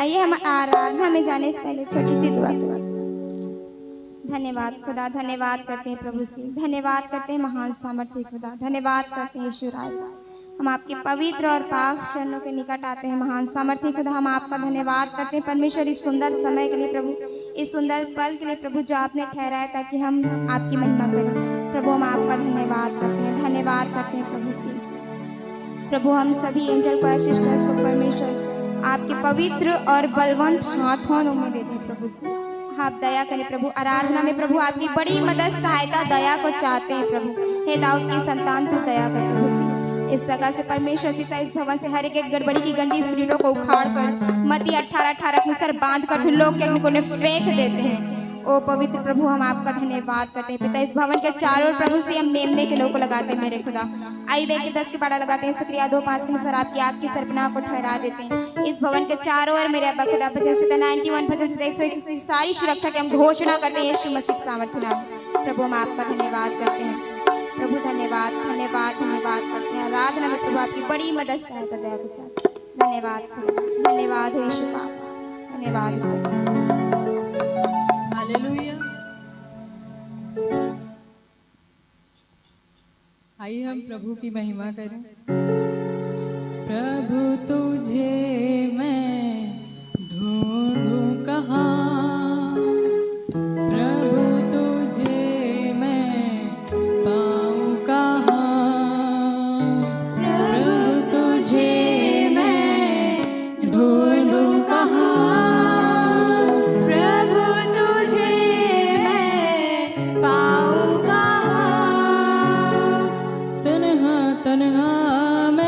आइए हम आराधना में जाने से पहले छोटी सी दुआ करें। धन्यवाद खुदा, धन्यवाद करते हैं प्रभु से, धन्यवाद करते हैं महान सामर्थ्य खुदा, धन्यवाद करते हैं यीशु राजा। हम आपके पवित्र और पाक चरणों के निकट आते हैं महान सामर्थ्य खुदा। हम आपका धन्यवाद करते हैं परमेश्वर इस सुंदर समय के लिए प्रभु, इस सुंदर पल के लिए प्रभु जो आपने ठहराया ताकि हम आपकी महिमा करें। प्रभु हम आपका धन्यवाद करते हैं, धन्यवाद करते हैं प्रभु से। प्रभु हम सभी एंजल को असिस्टेंट्स को परमेश्वर आपके पवित्र और बलवंत हाथों में देते हैं प्रभु से। आप दया करें प्रभु, आराधना में प्रभु आपकी बड़ी मदद सहायता दया को चाहते हैं प्रभु। हे दाऊद की संतान तू दया कर प्रभु से। इस जगह से परमेश्वर पिता इस भवन से हर एक गड़बड़ी की गंदी स्पिरिटों को उखाड़ कर मत्ती 18:18 के अनुसार बांध कर लोग के अग्निकुंड में फेंक देते हैं। ओ पवित्र प्रभु हम आपका धन्यवाद करते हैं पिता। इस भवन के चारों ओर प्रभु से हम मेमने के लोग को लगाते हैं मेरे खुदा। आई बे के 10 के बाड़ा लगाते हैं, सक्रिया 2:5 के अनुसार आपकी आग की सरपनाह को ठहरा देते हैं। इस भवन के चारों ओर मेरे अब्बा खुदा भजन से 91 भजन से 101 की सारी सुरक्षा की हम घोषणा करते हैं यीशु मसीह के सामर्थ्य नाम। प्रभु हम आपका धन्यवाद करते हैं प्रभु, धन्यवाद धन्यवाद धन्यवाद करते हैं। आराधना में प्रभु आपकी बड़ी मदद सहायता दया को चाहते हैं। धन्यवाद खुदा, धन्यवाद हो यीशु पापा, धन्यवाद हो। हालेलुया। आइए हम प्रभु की महिमा करें। प्रभु तुझे मैं ढूंढूं कहाँ, प्रभु तुझे मैं पाऊं कहाँ, प्रभु तुझे मैं ढूंढूं कहाँ, तन्हा मैं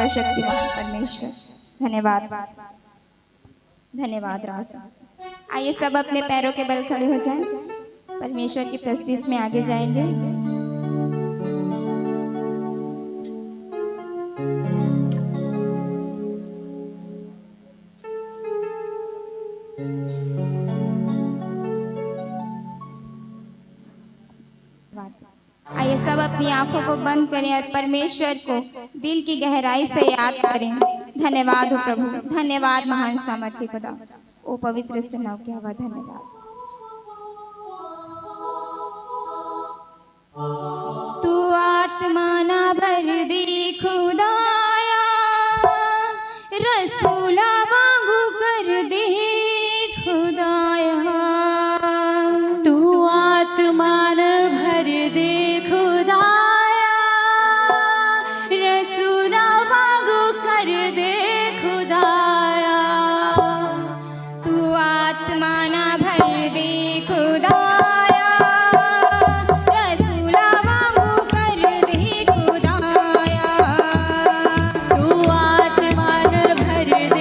सर्वशक्तिमान परमेश्वर। धन्यवाद, धन्यवाद राजा। आइए सब अपने पैरों के बल खड़े हो जाएं, परमेश्वर की प्रस्तुति में आगे जाएंगे। आइए सब अपनी आंखों को बंद करें और परमेश्वर को दिल की गहराई से याद करें। धन्यवाद हो प्रभु, धन्यवाद महान सामर्थ्य खुदा, ओ पवित्र से नाम के हवा। धन्यवाद। तू आत्मा ना भर दी खुदाया, रसूला वांगू कर दे खुदाया। तू आत्मा न भर दे खुदाया, रसूला वांगू कर दे खुदाया। तू आत्मा ना भर दे खुदाया, रसूला वांगू कर दे खुदाया। तू आत्मा न भर दे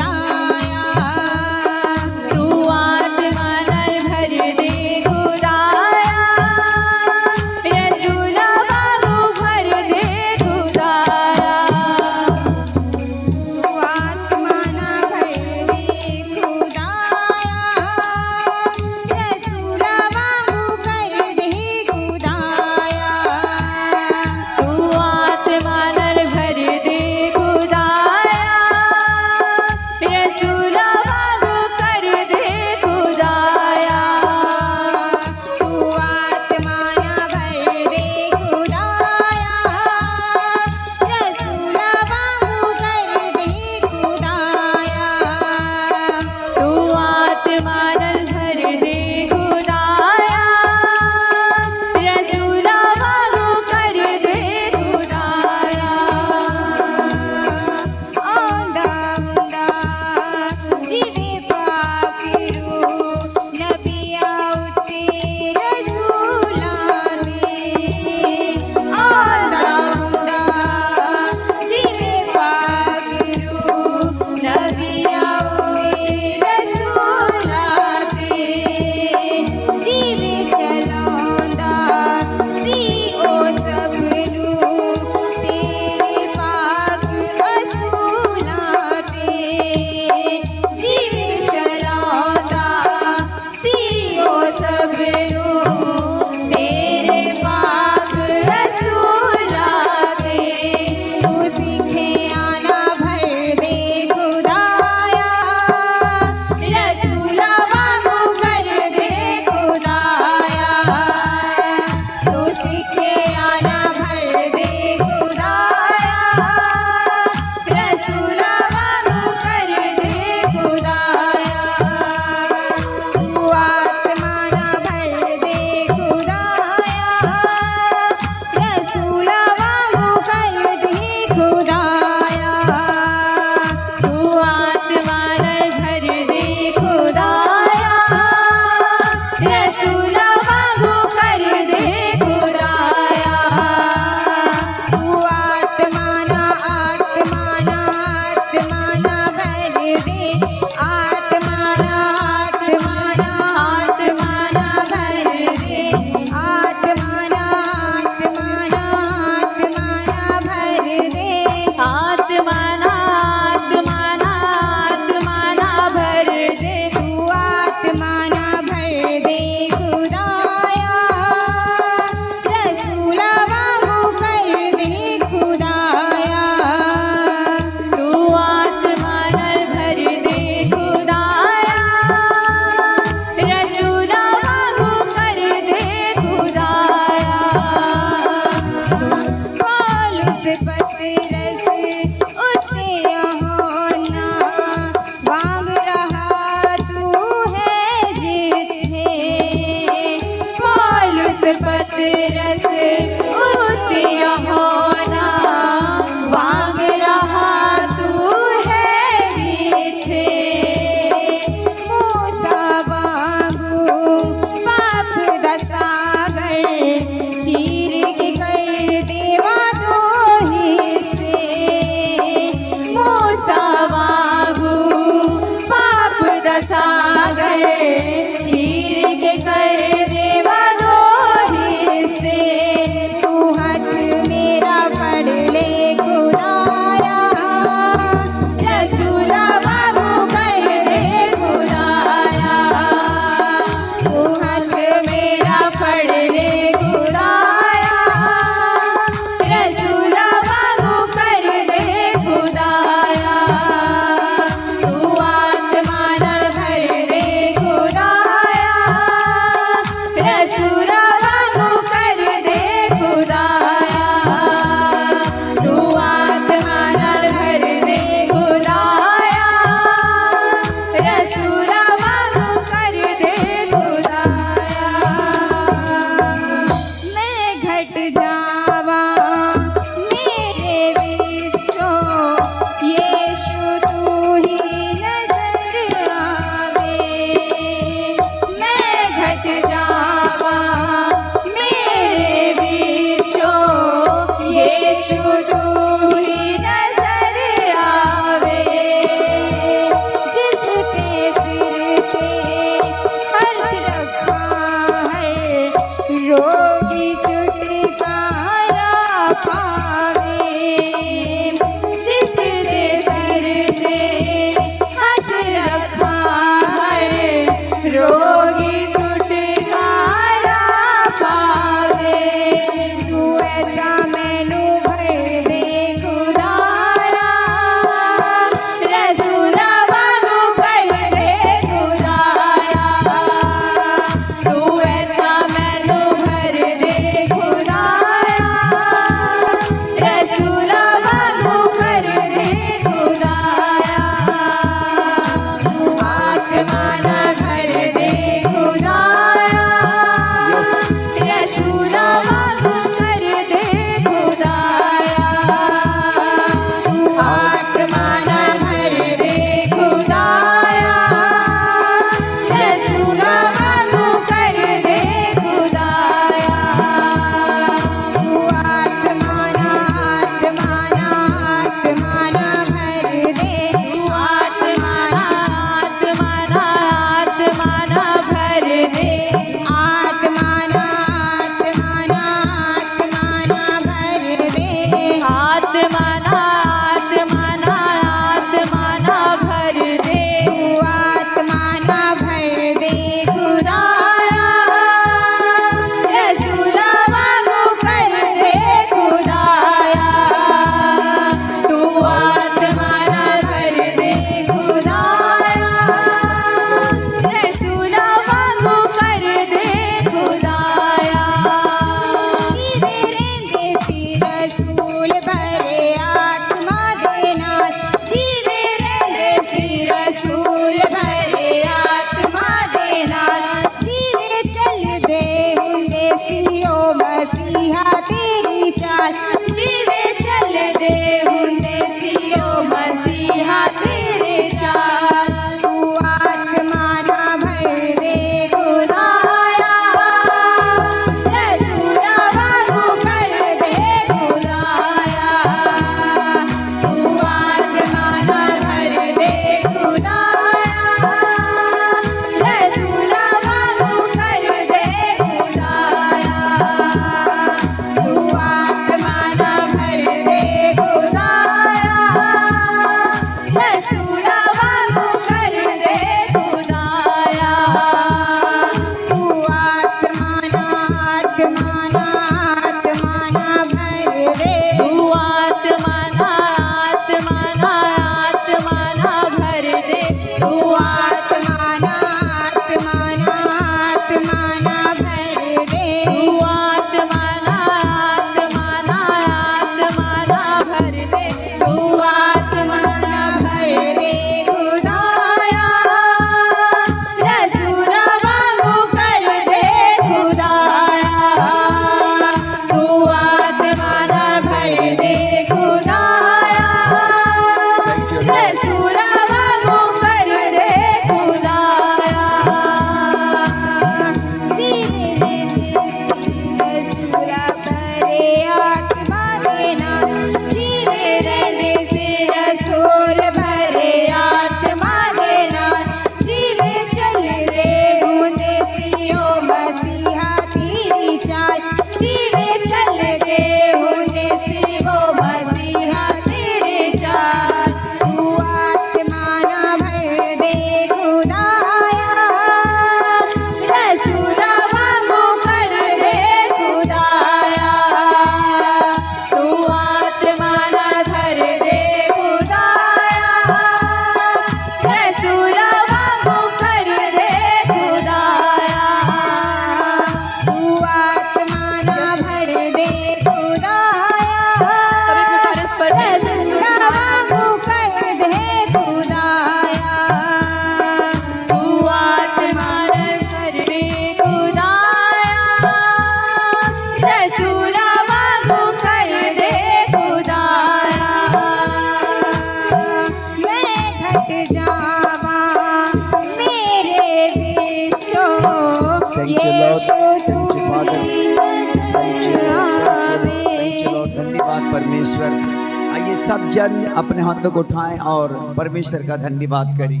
सब जन अपने हाथों को उठाएं और परमेश्वर का धन्यवाद करें।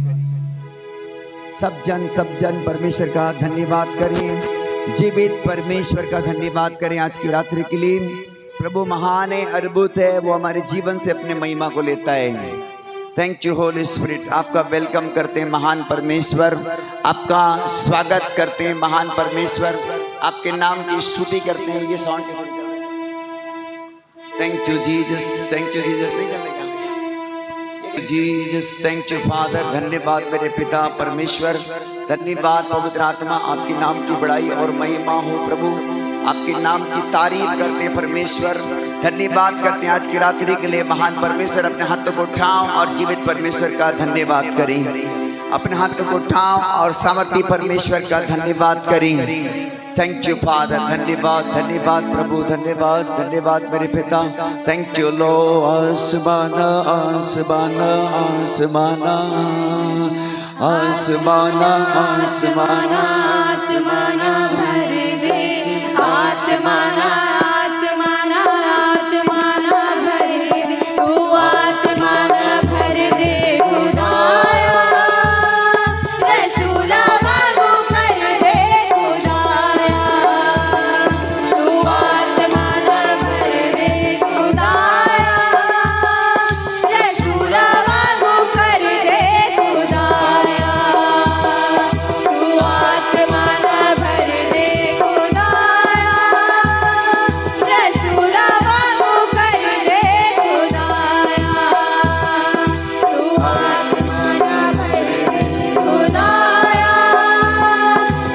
सब जन परमेश्वर का धन्यवाद करें, जीवित परमेश्वर का धन्यवाद करें। आज की रात्रि के लिए प्रभु महान है, अद्भुत है, वो हमारे जीवन से अपने महिमा को लेता है। Thank you Holi spirit. आपका वेलकम करते हैं महान परमेश्वर, आपका स्वागत करते हैं महान परमेश्वर, आपके नाम की स्तुति करते हैं। ये सॉन्ग कैसे चल रहा है? Thank you Jesus, thank you Jesus. नहीं चलेगा जीसस, थैंक यू फादर। धन्यवाद मेरे पिता परमेश्वर, धन्यवाद पवित्र आत्मा। आपके नाम की बड़ाई और महिमा हो प्रभु, आपके नाम की तारीफ करते हैं परमेश्वर। धन्यवाद करते हैं आज की रात्रि के लिए महान परमेश्वर। अपने हाथों को उठाओ और जीवित परमेश्वर का धन्यवाद करें। अपने हाथों को उठाओ और सामर्थी परमेश्वर का धन्यवाद करें। थैंक यू फादर, धन्यवाद धन्यवाद प्रभु, धन्यवाद धन्यवाद मेरे पिता। थैंक यू लो। आसमाना आसमाना आसमाना आसमाना आसमाना आसमाना भर दे, आसमाना आत्माना आत्माना भर दे, तू आसमाना भर दे खुदाया, रसूला मांगू कर दे खुदाया, तू आसमाना भर दे खुदाया, रसूला मांगू कर दे खुदाया, तू आसमाना भर दे खुदाया, रसूला मांगू कर दे खुदाया, तू आसमाना भर दे खुदाया,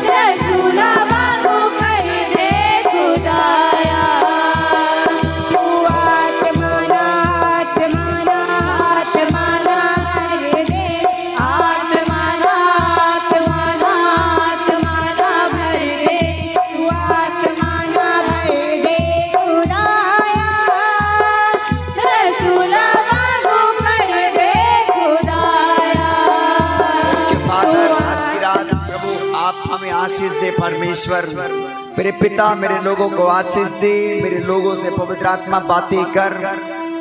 रसूला मांगू कर दे खुदाया, तू आसमाना आत्माना आत्माना भर दे, आत्माना आत्माना आत्माना भर दे, तू आत्माना भर दे खुदाया, रसूला मांगू कर दे खुदाया, फादर आज की रात प्रभु आप हमें आशीष दे परमेश्वर। मेरे पिता मेरे लोगों को आशीष दे, मेरे लोगों से पवित्र आत्मा बातें कर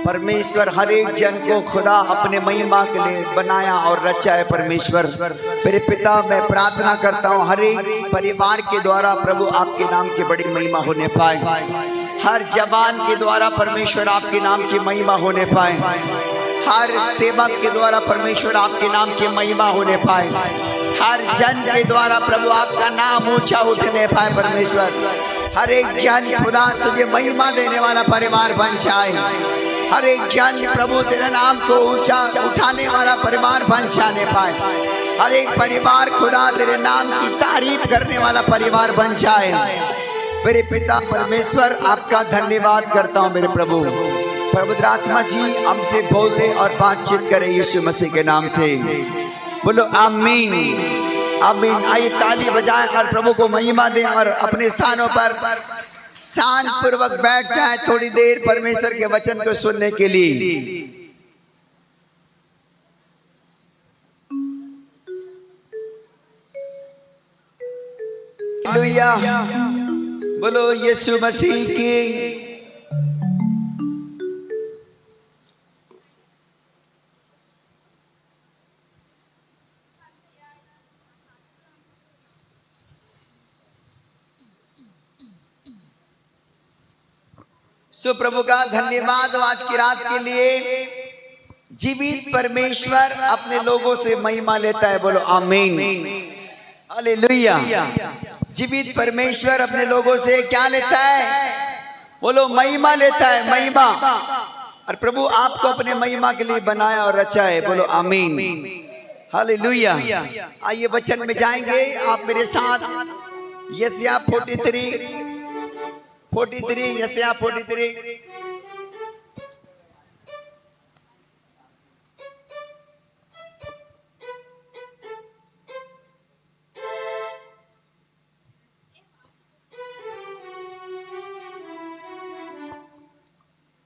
परमेश्वर। हर एक जन को खुदा अपने महिमा के लिए बनाया और रचा है परमेश्वर। मेरे पिता मैं प्रार्थना करता हूँ हर एक परिवार के द्वारा प्रभु आपके नाम की बड़ी महिमा होने पाए। हर जवान के द्वारा परमेश्वर आपके नाम की महिमा होने पाए। हर सेवक के द्वारा परमेश्वर आपके नाम की महिमा होने पाए। हर जन के द्वारा प्रभु आपका नाम ऊंचा उठने पाए परमेश्वर। हर एक जन खुदा तुझे महिमा देने वाला परिवार बन जाए। हर एक जन प्रभु तेरे नाम को ऊंचा उठाने वाला परिवार बन जाने पाए। हर एक परिवार खुदा तेरे नाम की तारीफ करने वाला परिवार बन जाए। मेरे पिता परमेश्वर आपका धन्यवाद करता हूँ मेरे प्रभु। पवित्र आत्मा जी हमसे बोले और बातचीत करें यीशु मसीह के नाम से। बोलो आमीन आमीन। आइए ताली बजाएं और प्रभु को महिमा दें और अपने स्थानों पर शांत पूर्वक बैठ जाएं थोड़ी देर परमेश्वर के वचन को सुनने के लिए। हालेलुया। बोलो यीशु मसीह की। सो प्रभु का धन्यवाद हो आज की रात के लिए। जीवित परमेश्वर अपने लोगों से महिमा लेता है। बोलो आमीन हालेलुया। जीवित परमेश्वर अपने लोगों से क्या लेता है? बोलो महिमा लेता है, महिमा। और प्रभु आपको अपने महिमा के लिए बनाया और रचा है। बोलो आमीन हालेलुया। आइए वचन में जाएंगे आप मेरे साथ। यशायाह 43 यशायाह 43।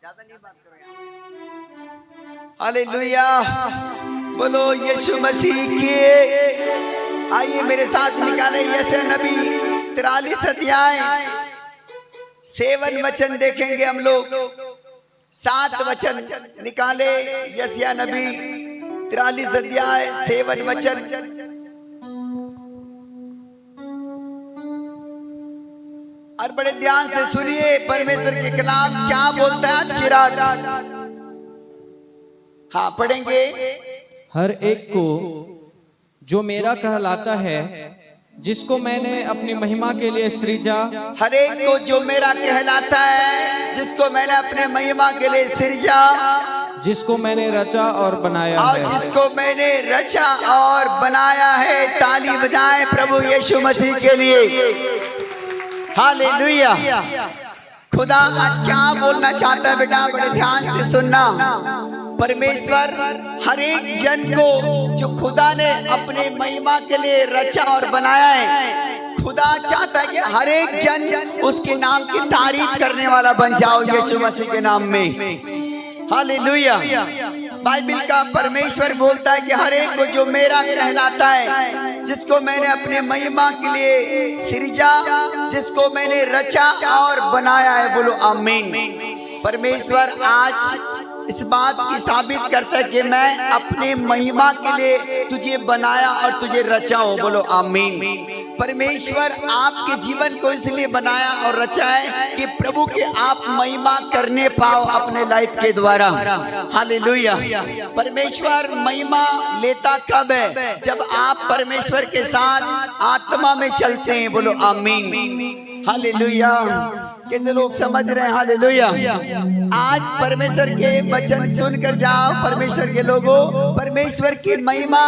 ज्यादा नहीं बात करो यार। हालेलुया। बोलो यीशु मसीह के। आइए मेरे साथ निकाले यशायाह नबी 43 अध्याय 7 वचन देखेंगे हम लोग। 7 वचन निकाले। यशायाह नबी 43 अध्याय 7 वचन। और बड़े ध्यान से सुनिए परमेश्वर के कलाम क्या बोलता है आज की रात। हाँ पढ़ेंगे। हर एक को जो मेरा कहलाता है, जिसको मैंने अपनी महिमा के लिए सृजा, हर एक को जो मेरा कहलाता है, जिसको मैंने अपने महिमा के लिए सृजा, जिसको मैंने रचा और बनाया और है। जिसको मैंने रचा और बनाया है। ताली बजाएं प्रभु यीशु मसीह के लिए। हालेलुया। खुदा आज क्या बोलना चाहता है बेटा, बड़े ध्यान से सुनना। परमेश्वर हर एक जन को जो खुदा ने अपने महिमा के लिए रचा और बनाया है, खुदा चाहता है कि हर एक जन उसके नाम की तारीफ करने वाला बन जाओ यीशु मसीह के नाम में। हालेलुया। बाइबल का परमेश्वर बोलता है कि हर एक को जो मेरा कहलाता है, जिसको मैंने अपने महिमा के लिए सृजा, जिसको मैंने रचा और बनाया है। बोलो आमीन। परमेश्वर आज इस बात की साबित करता है कि मैं अपने महिमा के लिए तुझे बनाया और तुझे रचा हूं। बोलो आमीन। परमेश्वर आपके जीवन को इसलिए बनाया और रचा है कि प्रभु के आप महिमा करने पाओ अपने लाइफ के द्वारा। हालेलुया। परमेश्वर महिमा लेता कब है? जब आप परमेश्वर के साथ आत्मा में चलते हैं। बोलो आमीन। हालेलुया। कितने लोग समझ रहे हैं? हालेलुया। आज परमेश्वर के वचन सुनकर जाओ परमेश्वर के लोगों। परमेश्वर की महिमा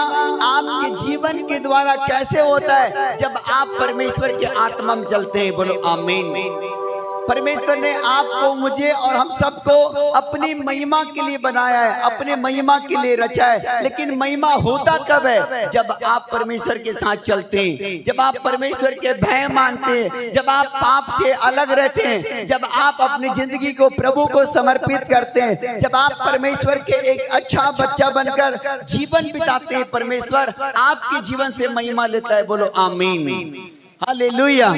आपके जीवन के द्वारा कैसे होता है? जब आप परमेश्वर के आत्मा में चलते हैं। बोलो आमीन। परमेश्वर ने आपको, मुझे और हम सबको अपनी महिमा के लिए बनाया है, अपने महिमा के लिए रचा है। लेकिन महिमा होता कब है? जब आप परमेश्वर के साथ चलते हैं, जब आप परमेश्वर के भय मानते हैं, जब आप पाप से अलग रहते हैं, जब आप अपनी जिंदगी को प्रभु को समर्पित करते हैं, जब आप परमेश्वर के एक अच्छा बच्चा बनकर जीवन बिताते हैं। परमेश्वर आपके जीवन से महिमा लेता है। बोलो आमीन। हालेलुया।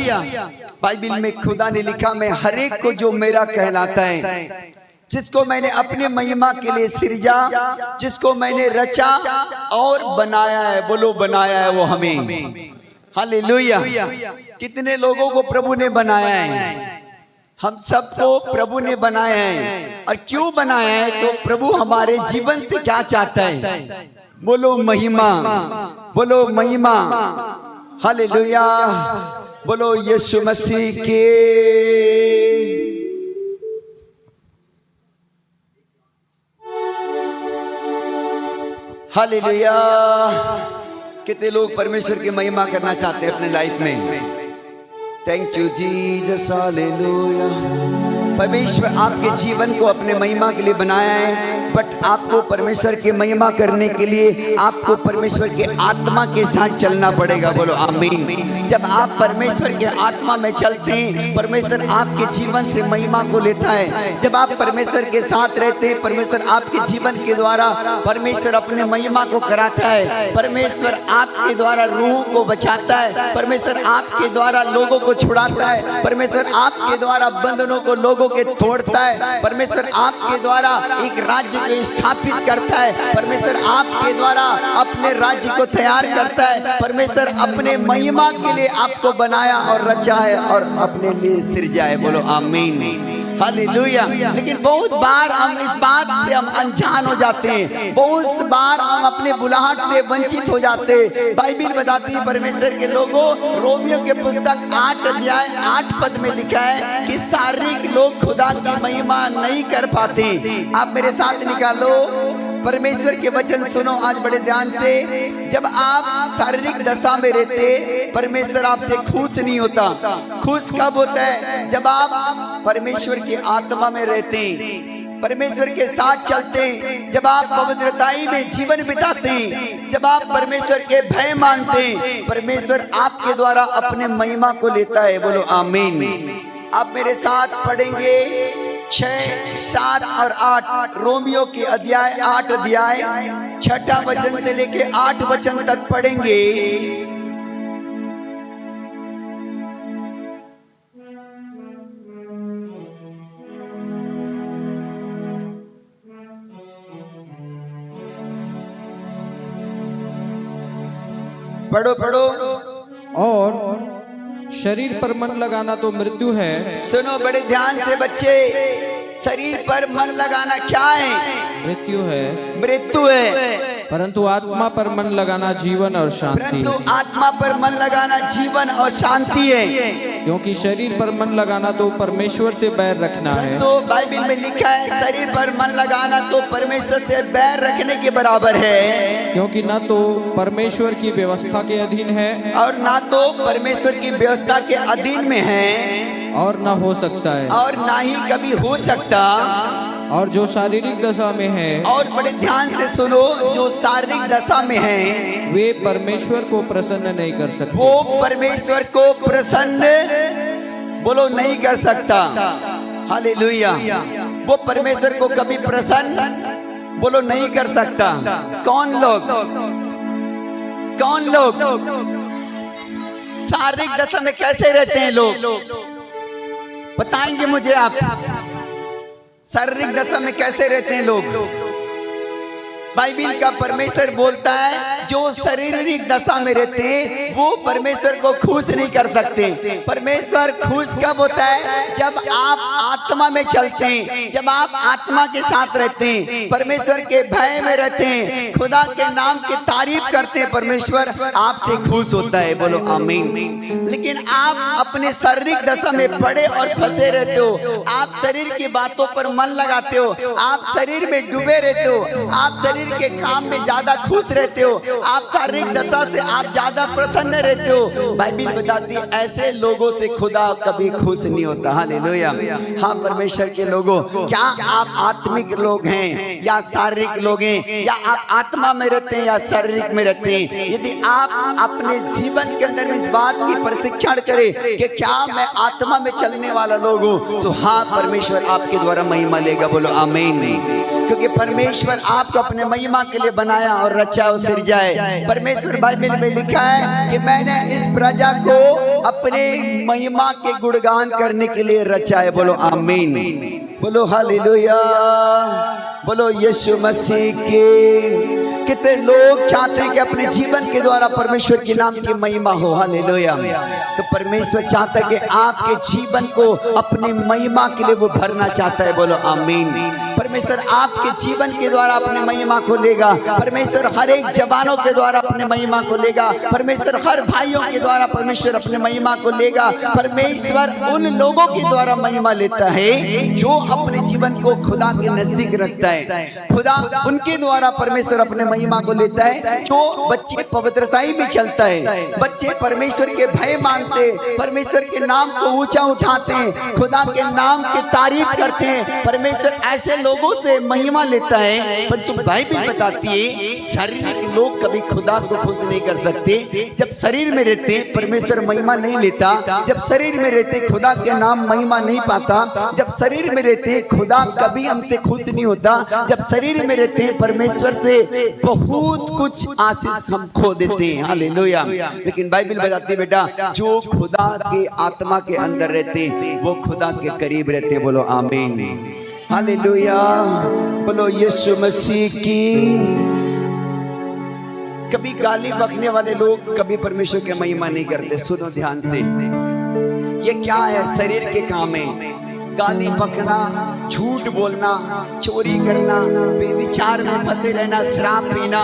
बाइबल में खुदा ने लिखा, मैं हर एक को जो मेरा कहलाता है, जिसको मैंने अपने महिमा के लिए सृजा, जिसको मैंने रचा और बनाया है। बोलो बनाया है वो हमें। हालेलुया। कितने लोगों को प्रभु ने बनाया है? हम सबको प्रभु ने बनाया है। और क्यों बनाया है? तो प्रभु हमारे जीवन से क्या चाहता है? बोलो महिमा। बोलो महिमा। हालेलुया। बोलो यीशु मसीह के। हालेलुया। कितने लोग परमेश्वर की महिमा करना चाहते हैं अपने लाइफ में? Thank you Jesus. हालेलुया। परमेश्वर आपके जीवन को अपने महिमा के लिए बनाया है, बट आपको परमेश्वर की महिमा करने के लिए आपको परमेश्वर के आत्मा के साथ चलना पड़ेगा। बोलो आमीन। जब आप परमेश्वर के आत्मा में चलते हैं, परमेश्वर आपके जीवन से महिमा को लेता है। जब आप परमेश्वर के साथ रहते हैं, परमेश्वर आपके जीवन के द्वारा परमेश्वर अपने महिमा को कराता है। परमेश्वर आपके द्वारा रूह को बचाता है। परमेश्वर आपके द्वारा लोगों को छुड़ाता है। परमेश्वर आपके द्वारा बंधनों को लोगों के तोड़ता है। परमेश्वर आपके द्वारा एक राज्य को स्थापित करता है। परमेश्वर आपके द्वारा अपने राज्य को तैयार करता है। परमेश्वर अपने महिमा के लिए आपको बनाया और रचा है और अपने लिए सृजा है। बोलो आमीन। हालेलुया। लेकिन बहुत बार हम इस बात से हम अनजान हो जाते हैं। बहुत बार हम अपने बुलाहट से वंचित हो जाते हैं। बाइबल बताती है परमेश्वर के लोगों, रोमियो के पुस्तक 8 अध्याय 8 पद में लिखा है कि शारीरिक लोग खुदा की महिमा नहीं कर पाते। आप मेरे साथ निकालो, परमेश्वर के वचन सुनो आज बड़े ध्यान से। जब आप शारीरिक दशा में रहते, परमेश्वर आपसे खुश नहीं होता। खुश कब होता है? जब आप परमेश्वर की आत्मा में रहते, परमेश्वर के साथ चलते, जब आप पवित्रताई में जीवन बिताते, जब आप परमेश्वर के भय मानते, परमेश्वर आपके द्वारा अपने महिमा को लेता है। बोलो आमीन। आप मेरे साथ पढ़ेंगे 6, 7 और 8 रोमियो के अध्याय 8 अध्याय 6 वचन से लेके 8 वचन तक पढ़ेंगे। पढ़ो पढ़ो। और शरीर पर मन लगाना तो मृत्यु है। सुनो बड़े ध्यान से बच्चे, शरीर पर मन लगाना क्या है? मृत्यु है। मृत्यु है। परंतु आत्मा पर मन लगाना जीवन और शांति। परंतु आत्मा पर मन लगाना जीवन और शांति है। क्योंकि शरीर पर मन लगाना तो परमेश्वर से बैर रखना है। तो बाइबल में लिखा है शरीर पर मन लगाना तो परमेश्वर से बैर रखने के बराबर है। क्योंकि न तो परमेश्वर की व्यवस्था के अधीन है और ना तो परमेश्वर की व्यवस्था के अधीन में है, और न हो सकता है, और ना ही कभी हो सकता। और जो शारीरिक दशा में है, और बड़े ध्यान से सुनो, जो शारीरिक दशा में है वे परमेश्वर को प्रसन्न नहीं कर सकते। वो परमेश्वर को प्रसन्न बोलो नहीं कर सकता। हालेलुया। वो परमेश्वर को कभी प्रसन्न बोलो नहीं कर सकता। कौन लोग? कौन लोग शारीरिक दशा में कैसे रहते हैं लोग? बताएंगे मुझे आप? शारीरिक दशा में कैसे रहते हैं लोग? बाइबल का परमेश्वर बोलता है जो शारीरिक दशा में रहते हैं वो परमेश्वर को खुश नहीं कर सकते। परमेश्वर खुश कब होता है? जब आप आत्मा में चलते हैं, जब आप आत्मा के साथ रहते हैं, परमेश्वर के भय में रहते हैं, खुदा के नाम की तारीफ करते हैं, परमेश्वर आपसे खुश होता है। बोलो आमीन। लेकिन आप अपने शारीरिक दशा में पड़े और फंसे रहते हो। आप शरीर की बातों पर मन लगाते हो, आप शरीर में डूबे रहते हो, आप शरीर के काम में ज्यादा खुश रहते हो, आप शारीरिक दशा से आप ज्यादा प्रसन्न रहते हो। बाइबल बताती है ऐसे लोगों से खुदा कभी खुश नहीं होता। हालेलुया। हाँ परमेश्वर के लोगों, क्या आप आत्मिक लोग हैं या शारीरिक लोग हैं, या आप आत्मा में रहते हैं या शारीरिक में रहते हैं? यदि आप अपने जीवन के अंदर इस बात की प्रशिक्षण करें कि क्या मैं आत्मा में चलने वाला लोग हूँ, तो हाँ परमेश्वर आपके द्वारा महिमा लेगा। बोलो आमीन। क्योंकि परमेश्वर आपको अपने महिमा के लिए बनाया और रचा और सिरजाए। परमेश्वर बाइबल में लिखा है कि मैंने इस प्रजा को अपने महिमा के गुणगान करने के लिए रचा है। बोलो आमीन। बोलो हालेलुया। बोलो यीशु मसीह के। कितने लोग चाहते हैं कि अपने जीवन के द्वारा परमेश्वर के नाम की महिमा हो। हालेलुया। तो परमेश्वर चाहता है कि आपके जीवन को अपनी महिमा के लिए वो भरना चाहता है। बोलो आमीन। परमेश्वर आपके जीवन के द्वारा अपने महिमा को लेगा। परमेश्वर हर एक जवानों के द्वारा अपने महिमा को लेगा। परमेश्वर हर भाइयों के द्वारा परमेश्वर अपने महिमा को लेगा। परमेश्वर उन लोगों के द्वारा महिमा लेता है जो अपने जीवन को खुदा के नजदीक रखता है। खुदा उनके द्वारा परमेश्वर अपने महिमा को लेता है जो बच्चे पवित्रताई में चलता है, बच्चे परमेश्वर के भय मानते, परमेश्वर के नाम को ऊंचा उठाते हैं, खुदा के नाम की तारीफ करते हैं। परमेश्वर ऐसे लोगों से महिमा लेता है। परंतु बाइबल बताती है शारीरिक लोग कभी खुदा को खुश नहीं कर सकते। जब शरीर में रहते परमेश्वर महिमा नहीं लेता, जब शरीर में रहते खुदा के नाम महिमा नहीं पाता, जब शरीर में रहते खुदा कभी हमसे खुश नहीं होता, जब शरीर में रहते परमेश्वर से बहुत कुछ आशीष हम खो देते हैं। हालेलुया। लेकिन बाइबल बताती है बेटा जो खुदा के आत्मा के अंदर रहते वो खुदा के करीब रहते। बोलो आमीन। हालेलुया। बोलो यीशु मसीह की। कभी गाली बकने वाले लोग कभी परमेश्वर की महिमा नहीं करते। सुनो ध्यान से, ये क्या है? शरीर के काम है। गाली बकना, झूठ बोलना, चोरी करना, बेविचार में फंसे रहना, शराब पीना,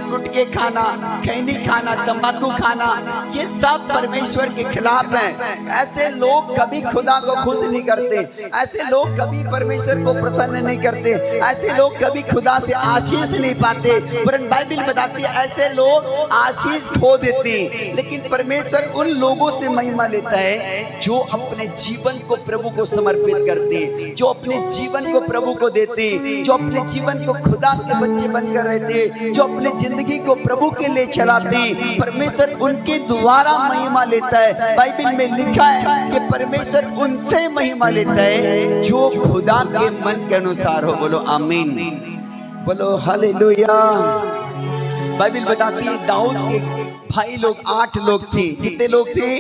गुटखे खाना, खैनी खाना, तंबाकू खाना, ये सब परमेश्वर के खिलाफ है। ऐसे लोग कभी खुदा को खुश नहीं करते, ऐसे लोग कभी परमेश्वर को प्रसन्न नहीं करते, ऐसे लोग कभी खुदा से आशीष नहीं पाते। वरन बाइबल बताती है ऐसे लोग आशीष खो देते। लेकिन परमेश्वर उन लोगों से महिमा लेता है जो अपने जीवन को प्रभु को समर्पित करते, जो अपने जीवन को प्रभु को देते, जो अपने जीवन को खुदा के बच्चे बनकर रहते, जो अपने जिंदगी को प्रभु के लिए चलाते। परमेश्वर उनके द्वारा महिमा लेता है। बाइबल में लिखा है कि परमेश्वर उनसे महिमा लेता है जो खुदा के मन के अनुसार हो। बोलो आमीन। बोलो हालेलुया। बाइबल बताती है दाऊद के भाई लोग 8 लोग थे। कितने लोग थे?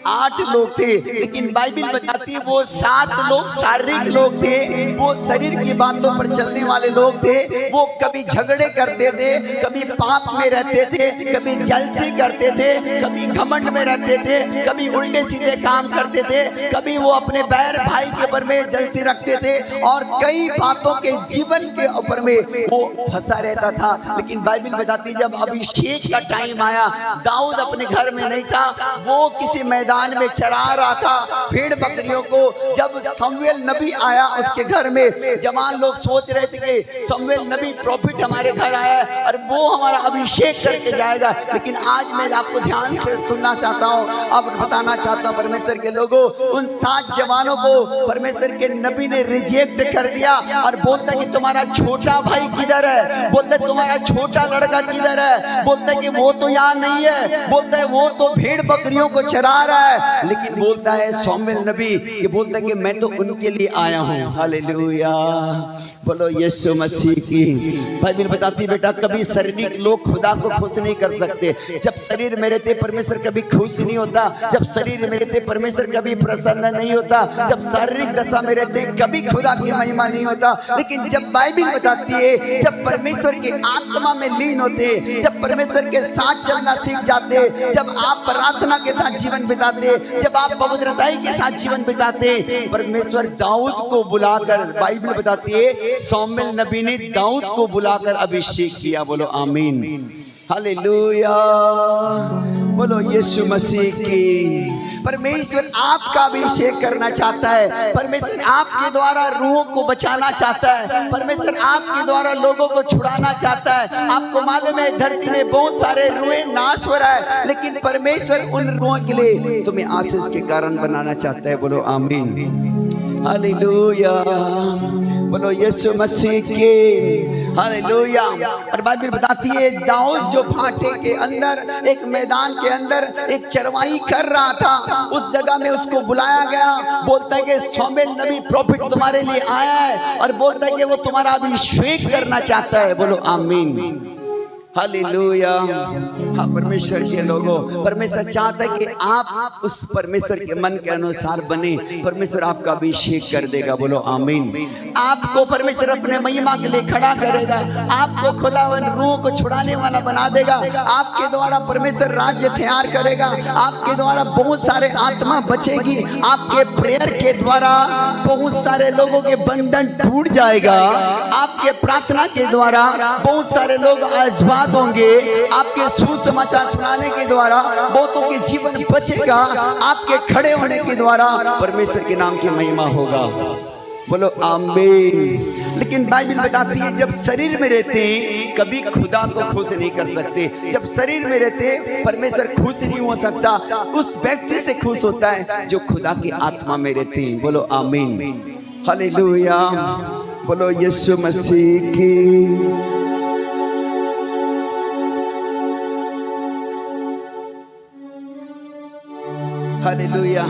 8 लोग थे। लेकिन बाइबल बताती है वो 7 लोग शारीरिक लोग थे, वो शरीर की बातों पर चलने वाले लोग थे। वो कभी झगड़े करते थे, कभी पाप में रहते थे, कभी जलसी करते थे, कभी घमंड में रहते थे, कभी उल्टे सीधे काम करते थे, कभी वो अपने बैर भाई के ऊपर में जलसी रखते थे और कई बातों के जीवन के ऊपर में वो फंसा रहता था। लेकिन बाइबल बताती जब अभिषेक का टाइम आया, दाऊद अपने घर में नहीं था, वो किसी मैदान में चरा रहा था भेड़ बकरियों को। जब शमूएल नबी आया उसके घर में, जवान लोग सोच रहे थे कि शमूएल नबी प्रॉफिट हमारे घर आया है और वो हमारा अभिषेक करके जाएगा। लेकिन आज मैं आपको ध्यान से सुनना चाहता हूँ, अब बताना चाहता हूँ परमेश्वर के लोगों, उन 7 जवानों को परमेश्वर के नबी ने रिजेक्ट कर दिया और बोलता है कि तुम्हारा छोटा भाई किधर है, बोलता है तुम्हारा छोटा लड़का किधर है, बोलता है कि वो तो यहाँ नहीं है, बोलता है वो तो भेड़ बकरियों को चरा रहा है। लेकिन बोलता है शमूएल नबी कि बोलता है कि मैं तो उनके लिए आया हूँ। हालेलुया, बोलो यीशु मसीह की। बाइबल बताती बेटा कभी शारीरिक लोग खुदा को खुश नहीं कर सकते। जब शरीर में रहते परमेश्वर कभी खुश नहीं होता, जब शरीर में रहते परमेश्वर कभी प्रसन्न नहीं होता, जब शारीरिक दशा में रहते कभी खुदा की महिमा नहीं होता। लेकिन जब बाइबल बताती है जब परमेश्वर की आत्मा में लीन होते, जब परमेश्वर के साथ चलना सीख जाते, जब आप प्रार्थना के साथ जीवन बिताते, जब आप पवित्रताई के साथ जीवन बिताते, परमेश्वर दाऊद को बुलाकर, बाइबल बताती है शमूएल नबी ने दाऊद को बुलाकर अभिषेक किया। बोलो आमीन, हालेलुया, बोलो यीशु मसीह की। परमेश्वर आपका अभिषेक करना चाहता है, परमेश्वर आपके द्वारा रूहों को बचाना चाहता है, परमेश्वर आपके द्वारा लोगों को छुड़ाना चाहता है। आपको मालूम है धरती में बहुत सारे रूहें नाश हो रहा है, लेकिन परमेश्वर उन रूहों के लिए तुम्हें आशीष के कारण बनाना चाहता है। बोलो आमीन, हालेलुया, बोलो यीशु मसीह के, हालेलुया। और बाइबल बताती है दाऊद जो भाटे के अंदर एक मैदान के अंदर एक चरवाही कर रहा था, उस जगह में उसको बुलाया गया। बोलता है कि शमूएल नबी प्रॉफिट तुम्हारे लिए आया है और बोलता है कि वो तुम्हारा अभिषेक करना चाहता है। बोलो आमीन, हालेलुया। हाँ परमेश्वर के लोगों, परमेश्वर चाहता है कि आप उस परमेश्वर के मन के अनुसार बने, परमेश्वर आपका अभिषेक कर देगा। बोलो आमीन। आपको परमेश्वर अपने महिमा के लिए खड़ा करेगा, आपको खुदावन रूह को छुड़ाने वाला बना देगा, आपके द्वारा परमेश्वर राज्य तैयार करेगा, आपके द्वारा बहुत सारे आत्मा बचेगी, आपके प्रेयर के द्वारा बहुत सारे लोगों के बंधन टूट जाएगा, आपके प्रार्थना के द्वारा बहुत सारे लोग आशीर्वाद होंगे, आपके सुसमाचार सुनाने के द्वारा बहुतों के जीवन बचेगा, आपके खड़े होने के द्वारा परमेश्वर के नाम की महिमा होगा। बोलो आमीन। लेकिन बाइबल बताती है जब शरीर में रहते कभी खुदा को खुश नहीं कर सकते, जब शरीर में रहते परमेश्वर खुश नहीं हो सकता, उस व्यक्ति से खुश होता है जो खुदा की आत्मा में रहते हैं। बोलो आमीन, हालेलुया, बोलो यीशु मसीह की। हालेलुया।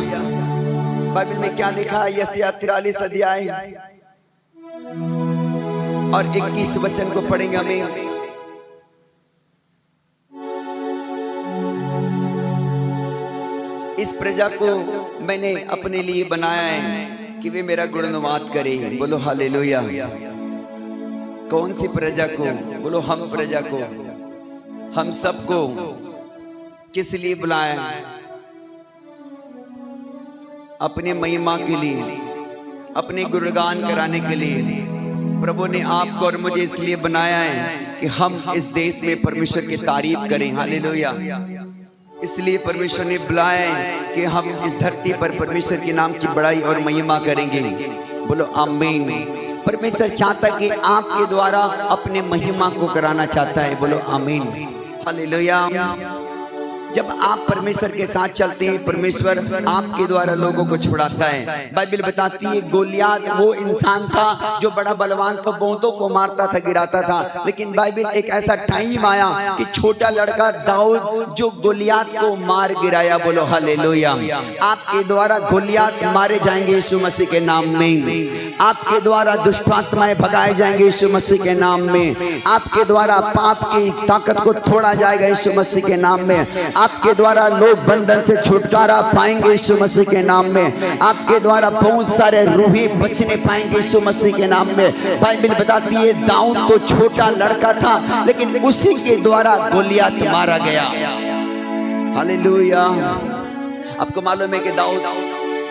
बाइबल में क्या लिखा है? यशायाह 43 अध्याय और 21 वचन को पढ़ेंगे हमें। इस प्रजा को मैंने अपने लिए बनाया है कि वे मेरा गुणगान करे। बोलो हालेलुया। कौन सी प्रजा को? बोलो हम प्रजा को, हम सबको किस लिए बुलाया? अपने महिमा के लिए, अपने गुणगान कराने के लिए। प्रभु ने आपको और मुझे इसलिए बनाया है कि हम इस देश में परमेश्वर की तारीफ करें। हालेलुया। इसलिए परमेश्वर ने बुलाया है कि हम इस धरती पर परमेश्वर के नाम की बड़ाई और महिमा करेंगे। बोलो आमीन। परमेश्वर चाहता है कि आपके द्वारा अपने महिमा को कराना चाहता है। बोलो आमीन, हालेलुया। जब आप परमेश्वर के साथ चलते हैं परमेश्वर आपके द्वारा लोगों को छुड़ाता है। बाइबल बताती है गोलियात वो इंसान था जो बड़ा बलवान को बहुतों को मारता था, गिराता था। लेकिन बाइबल एक ऐसा टाइम आया कि छोटा लड़का दाऊद जो गोलियात को मार गिराया। बोलो हालेलुया। आपके द्वारा गोलियात मारे जाएंगे यीशु मसीह के नाम में। आपके द्वारा दुष्ट आत्माएं भगाए जाएंगे यीशु मसीह के नाम में। आपके द्वारा पाप की ताकत को तोड़ा जाएगा यीशु मसीह के नाम में। आपके द्वारा लोग बंधन से छुटकारा पाएंगे यीशु मसीह के नाम में। आपके द्वारा बहुत सारे रूही बचने पाएंगे यीशु मसीह के नाम में। बाइबल बताती है दाऊद तो छोटा लड़का था, लेकिन उसी के द्वारा गोलियत मारा गया। हालेलुया। आपको मालूम है कि दाऊद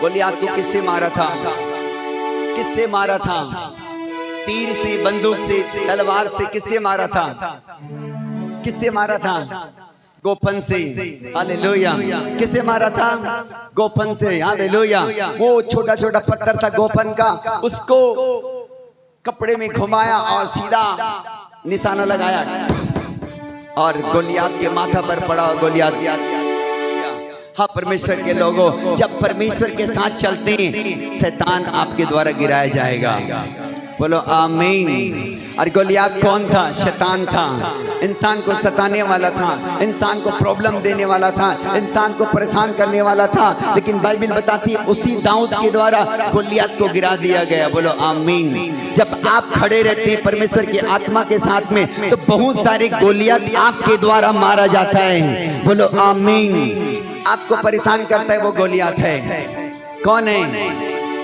गोलियत को किससे मारा था? किससे मारा था? तीर से, बंदूक से, तलवार से किससे मारा था? किससे मारा था? गोफन से। हालेलुया। किससे मारा था? गोफन से। हालेलुया। वो छोटा छोटा पत्थर था गोफन का, उसको कपड़े में घुमाया और सीधा निशाना लगाया और गोलियत के माथा पर पड़ा। गोलियत। हाँ परमेश्वर के लोगों, जब परमेश्वर के साथ चलते हैं शैतान आपके द्वारा गिराया जाएगा। बोलो आमीन। और गोलियत कौन था? शैतान था। इंसान को सताने वाला था, इंसान को प्रॉब्लम देने वाला था, इंसान को परेशान करने वाला था। लेकिन बाइबल बताती है उसी दाऊद के द्वारा गोलियत को गिरा दिया गया। बोलो आमीन। जब आप खड़े रहते हैं परमेश्वर की आत्मा के साथ में, तो बहुत सारे गोलियत आपके द्वारा मारा जाता है। बोलो आमीन। आपको परेशान करता है वो गोलियत है। कौन है?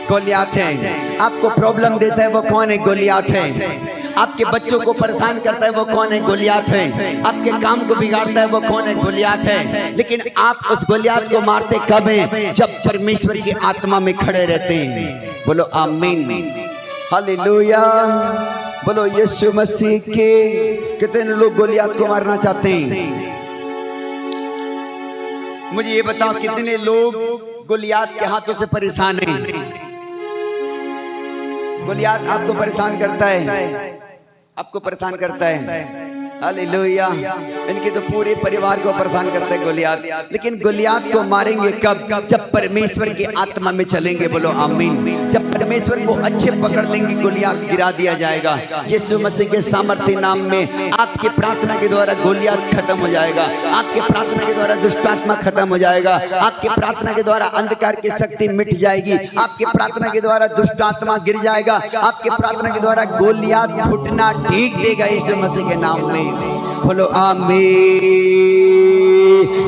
गोलियत है। आपको प्रॉब्लम देता है वो कौन है? गोलियत है। आपके बच्चों को परेशान करता है वो कौन है? गोलियत है। आपके काम को बिगाड़ता है वो कौन है? गोलियत है। लेकिन आप उस गोलियत को मारते कब हैं? जब परमेश्वर की आत्मा में खड़े रहते हैं। बोलो आमीन। हालेलुया। बोलो यीशु मसीह के। कितने लोग गोलियत को मारना चाहते हैं? मुझे ये बताओ कितने लोग गोलियत के हाथों से परेशान हैं? गोलियत आपको परेशान करता है, आपको परेशान करता है। हालेलुया। इनके तो पूरे परिवार को परेशान करता है गोलियत। लेकिन गोलियत को मारेंगे कब? जब परमेश्वर की आत्मा में चलेंगे। बोलो आमीन। जब परमेश्वर को अच्छे पकड़ लेंगे गोलियत गिरा दिया जाएगा। यीशु मसीह के सामर्थ्य नाम में आपकी प्रार्थना के द्वारा गोलियत खत्म हो जाएगा। आपके प्रार्थना के द्वारा दुष्ट आत्मा खत्म हो जाएगा। आपके प्रार्थना के द्वारा अंधकार की शक्ति मिट जाएगी। आपके प्रार्थना के द्वारा दुष्ट आत्मा गिर जाएगा। आपके प्रार्थना के द्वारा गोलियत फुटना ठीक देगा यीशु मसीह के नाम में। बोलो आमीन।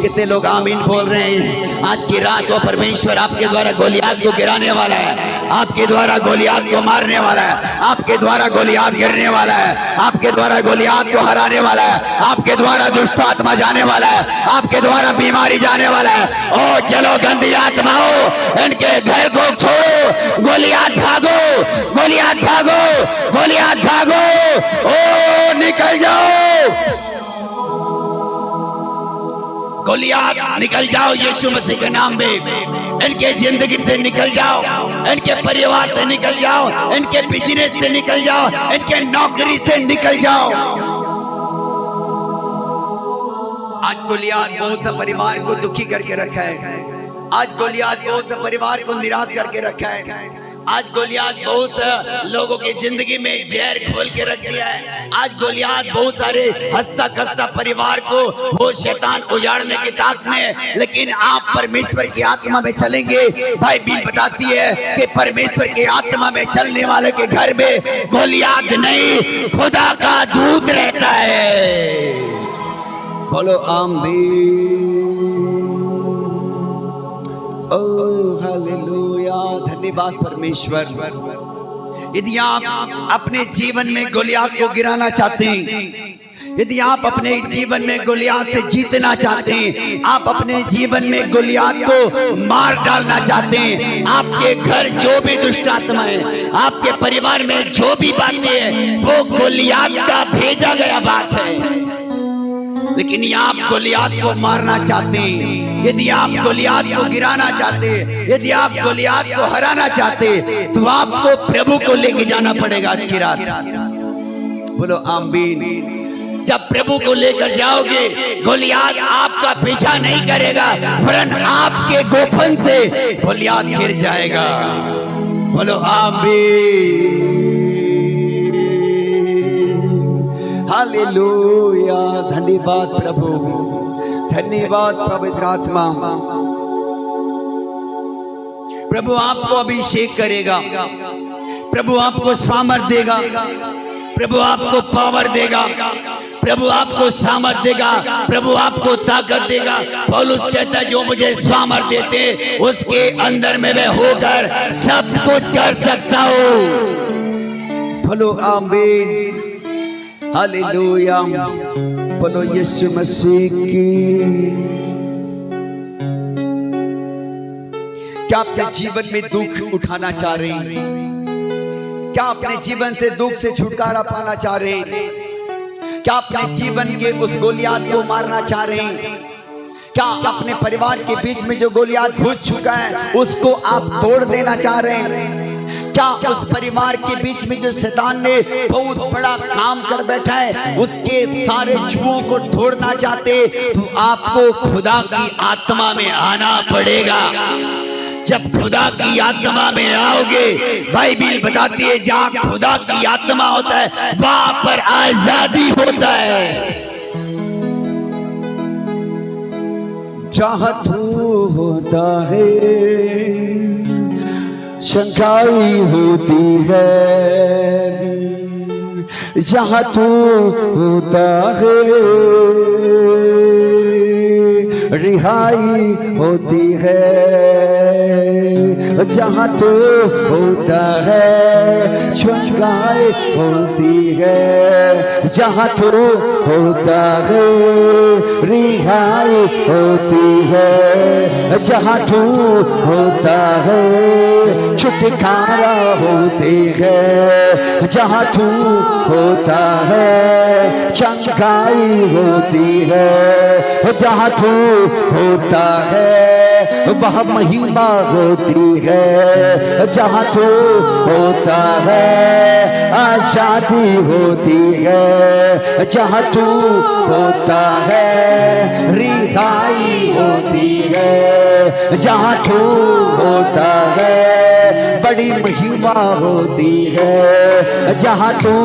कितने लोग आमीन बोल रहे हैं? आज की रात को परमेश्वर आपके द्वारा गोलियत को गिराने वाला है। आपके द्वारा गोलियत को मारने वाला है। आपके द्वारा गोलियत गिरने वाला है। आपके द्वारा गोलियत को हराने वाला है। आपके द्वारा दुष्ट आत्मा जाने वाला है। आपके द्वारा बीमारी जाने वाला है। ओ चलो गंदी आत्माओं, इनके घर को छोड़ो। गोलियत भागो, गोलियत भागो, गोलियत भागो। ओ निकल जाओ गोलियत, निकल जाओ यीशु मसीह के नाम में। इनके जिंदगी से निकल जाओ, इनके परिवार से निकल जाओ, इनके बिजनेस से निकल जाओ, इनके नौकरी से निकल जाओ। आज गोलियत बहुत सा परिवार को दुखी करके रखा है। आज गोलियत बहुत सा परिवार को निराश करके रखा है। आज गोलियत बहुत से लोगों की जिंदगी में जहर खोल के रख दिया है। आज गोलियत बहुत सारे हंसता खस्ता परिवार को वो शैतान उजाड़ने की ताक में है। लेकिन आप परमेश्वर की आत्मा में चलेंगे। बाइबल बताती है कि परमेश्वर की आत्मा में चलने वाले के घर में गोलियत नहीं, खुदा का दूत रहता है। बोलो आमीन। Oh hallelujah. धन्यवाद परमेश्वर। यदि आप अपने जीवन में गोलियत को गिराना चाहते हैं, यदि आप अपने जीवन में गोलियत से जीतना चाहते हैं, आप अपने जीवन में गोलियत को मार डालना चाहते हैं, आपके घर जो भी दुष्ट आत्मा है, आपके परिवार में जो भी बातें हैं, वो गोलियत का भेजा गया बात है। लेकिन ये आप गोलियत को मारना चाहते हैं, यदि आप गोलियत को गिराना चाहते हैं, यदि आप गोलियत को हराना चाहते हैं, तो आपको प्रभु को लेके जाना पड़ेगा आज की रात। बोलो आमीन। जब प्रभु को लेकर जाओगे, गोलियत आपका पीछा नहीं करेगा, वरन आपके गोफन से गोलियत गिर जाएगा। बोलो आमीन। हालेलुया। धन्यवाद प्रभु, धन्यवाद पवित्र आत्मा। प्रभु आपको अभिषेक करेगा, प्रभु आपको सामर्थ देगा, प्रभु आपको पावर देगा, प्रभु आपको सामर्थ देगा, प्रभु आपको ताकत देगा। पौलुस कहता है जो मुझे सामर्थ देते उसके अंदर में मैं होकर सब कुछ कर सकता हूँ। बोलो आमीन, हालेलुया, बोलो यीशु मसीह की। क्या अपने जीवन में दुख उठाना चाह रहे हैं? क्या अपने जीवन से दुख से छुटकारा पाना चाह रहे हैं? क्या अपने जीवन के उस गोलियात को मारना चाह रहे हैं? क्या अपने परिवार के बीच में जो गोलियात घुस चुका है उसको आप तोड़ देना चाह रहे हैं? क्या उस परिवार के बीच में जो शैतान ने बहुत बड़ा काम कर बैठा है उसके सारे जुओं को तोड़ना चाहते, तो आपको खुदा की आत्मा में आना पड़ेगा। जब खुदा की आत्मा में आओगे, बाइबिल बताती है जहां खुदा की आत्मा होता है वहां पर आजादी होता है। जहाँ तू होता है शंकाई होती है, जहाँ तू होता है रिहाई होती है, जहाँ तू होता है शंकाई होती है, जहाँ तू होता है रिहाई होती है, जहाँ तू होता है छुटकारा होती है, जहाँ तू होता है चंगाई होती है, जहाँ तू होता है वह महिमा होती है, जहाँ तू होता है आजादी होती है, जहाँ तू होता है रिहाई होती है, जहाँ तू होता है बड़ी महिमा होती है, जहाँ तू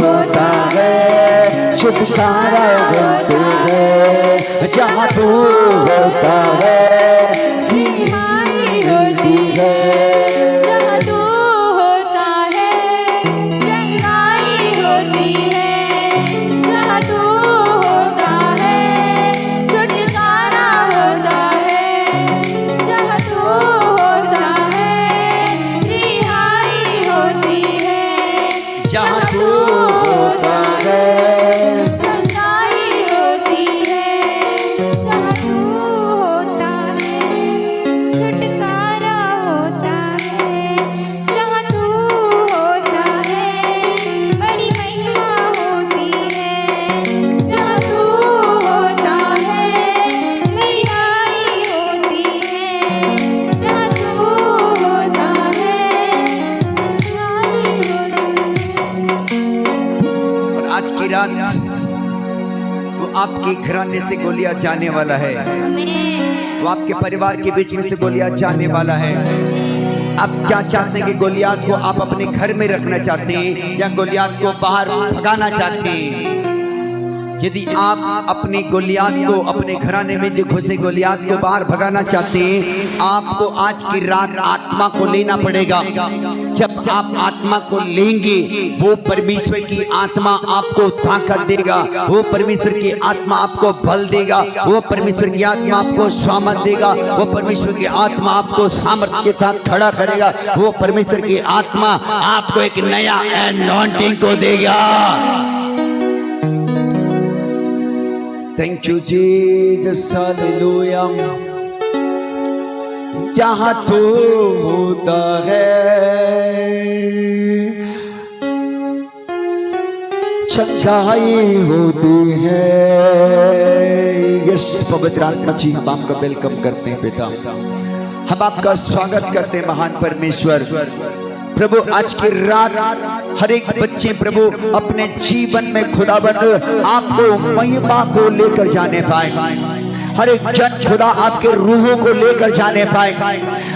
होता है छुटकारा होता है, जहाँ तू होता है वो आपके घराने से गोलियां जाने वाला है, वो आपके परिवार के बीच में से गोलियां जाने वाला है। आप क्या चाहते हैं कि गोलियात को आप अपने घर में रखना चाहते हैं या गोलियात को बाहर भगाना चाहते हैं? यदि आप अपनी गोलियात को अपने घराने में जो घुसे गोलियात को बाहर भगाना चाहते हैं, आपको आज की रात आत्मा को लेना पड़ेगा। जब आप आत्मा को लेंगे वो परमेश्वर की आत्मा आपको ताकत देगा, वो परमेश्वर की आत्मा आपको बल देगा, वो परमेश्वर की आत्मा आपको सामर्थ देगा, वो परमेश्वर की आत्मा आपको सामर्थ के साथ खड़ा करेगा, वो परमेश्वर की आत्मा आपको एक नया एनॉइंटिंग को देगा। Thank you Jesus, hallelujah। जहाँ तू होता है चंगाई होती है। यस पवित्र आत्मा जी, हम आपका वेलकम करते हैं पिता, हम आपका स्वागत करते हैं महान परमेश्वर। प्रभु आज की रात हर एक बच्चे प्रभु अपने जीवन में खुदाबंद आपको महिमा को लेकर जाने पाए, हर एक जन खुदा आपके रूहों को लेकर जाने पाए,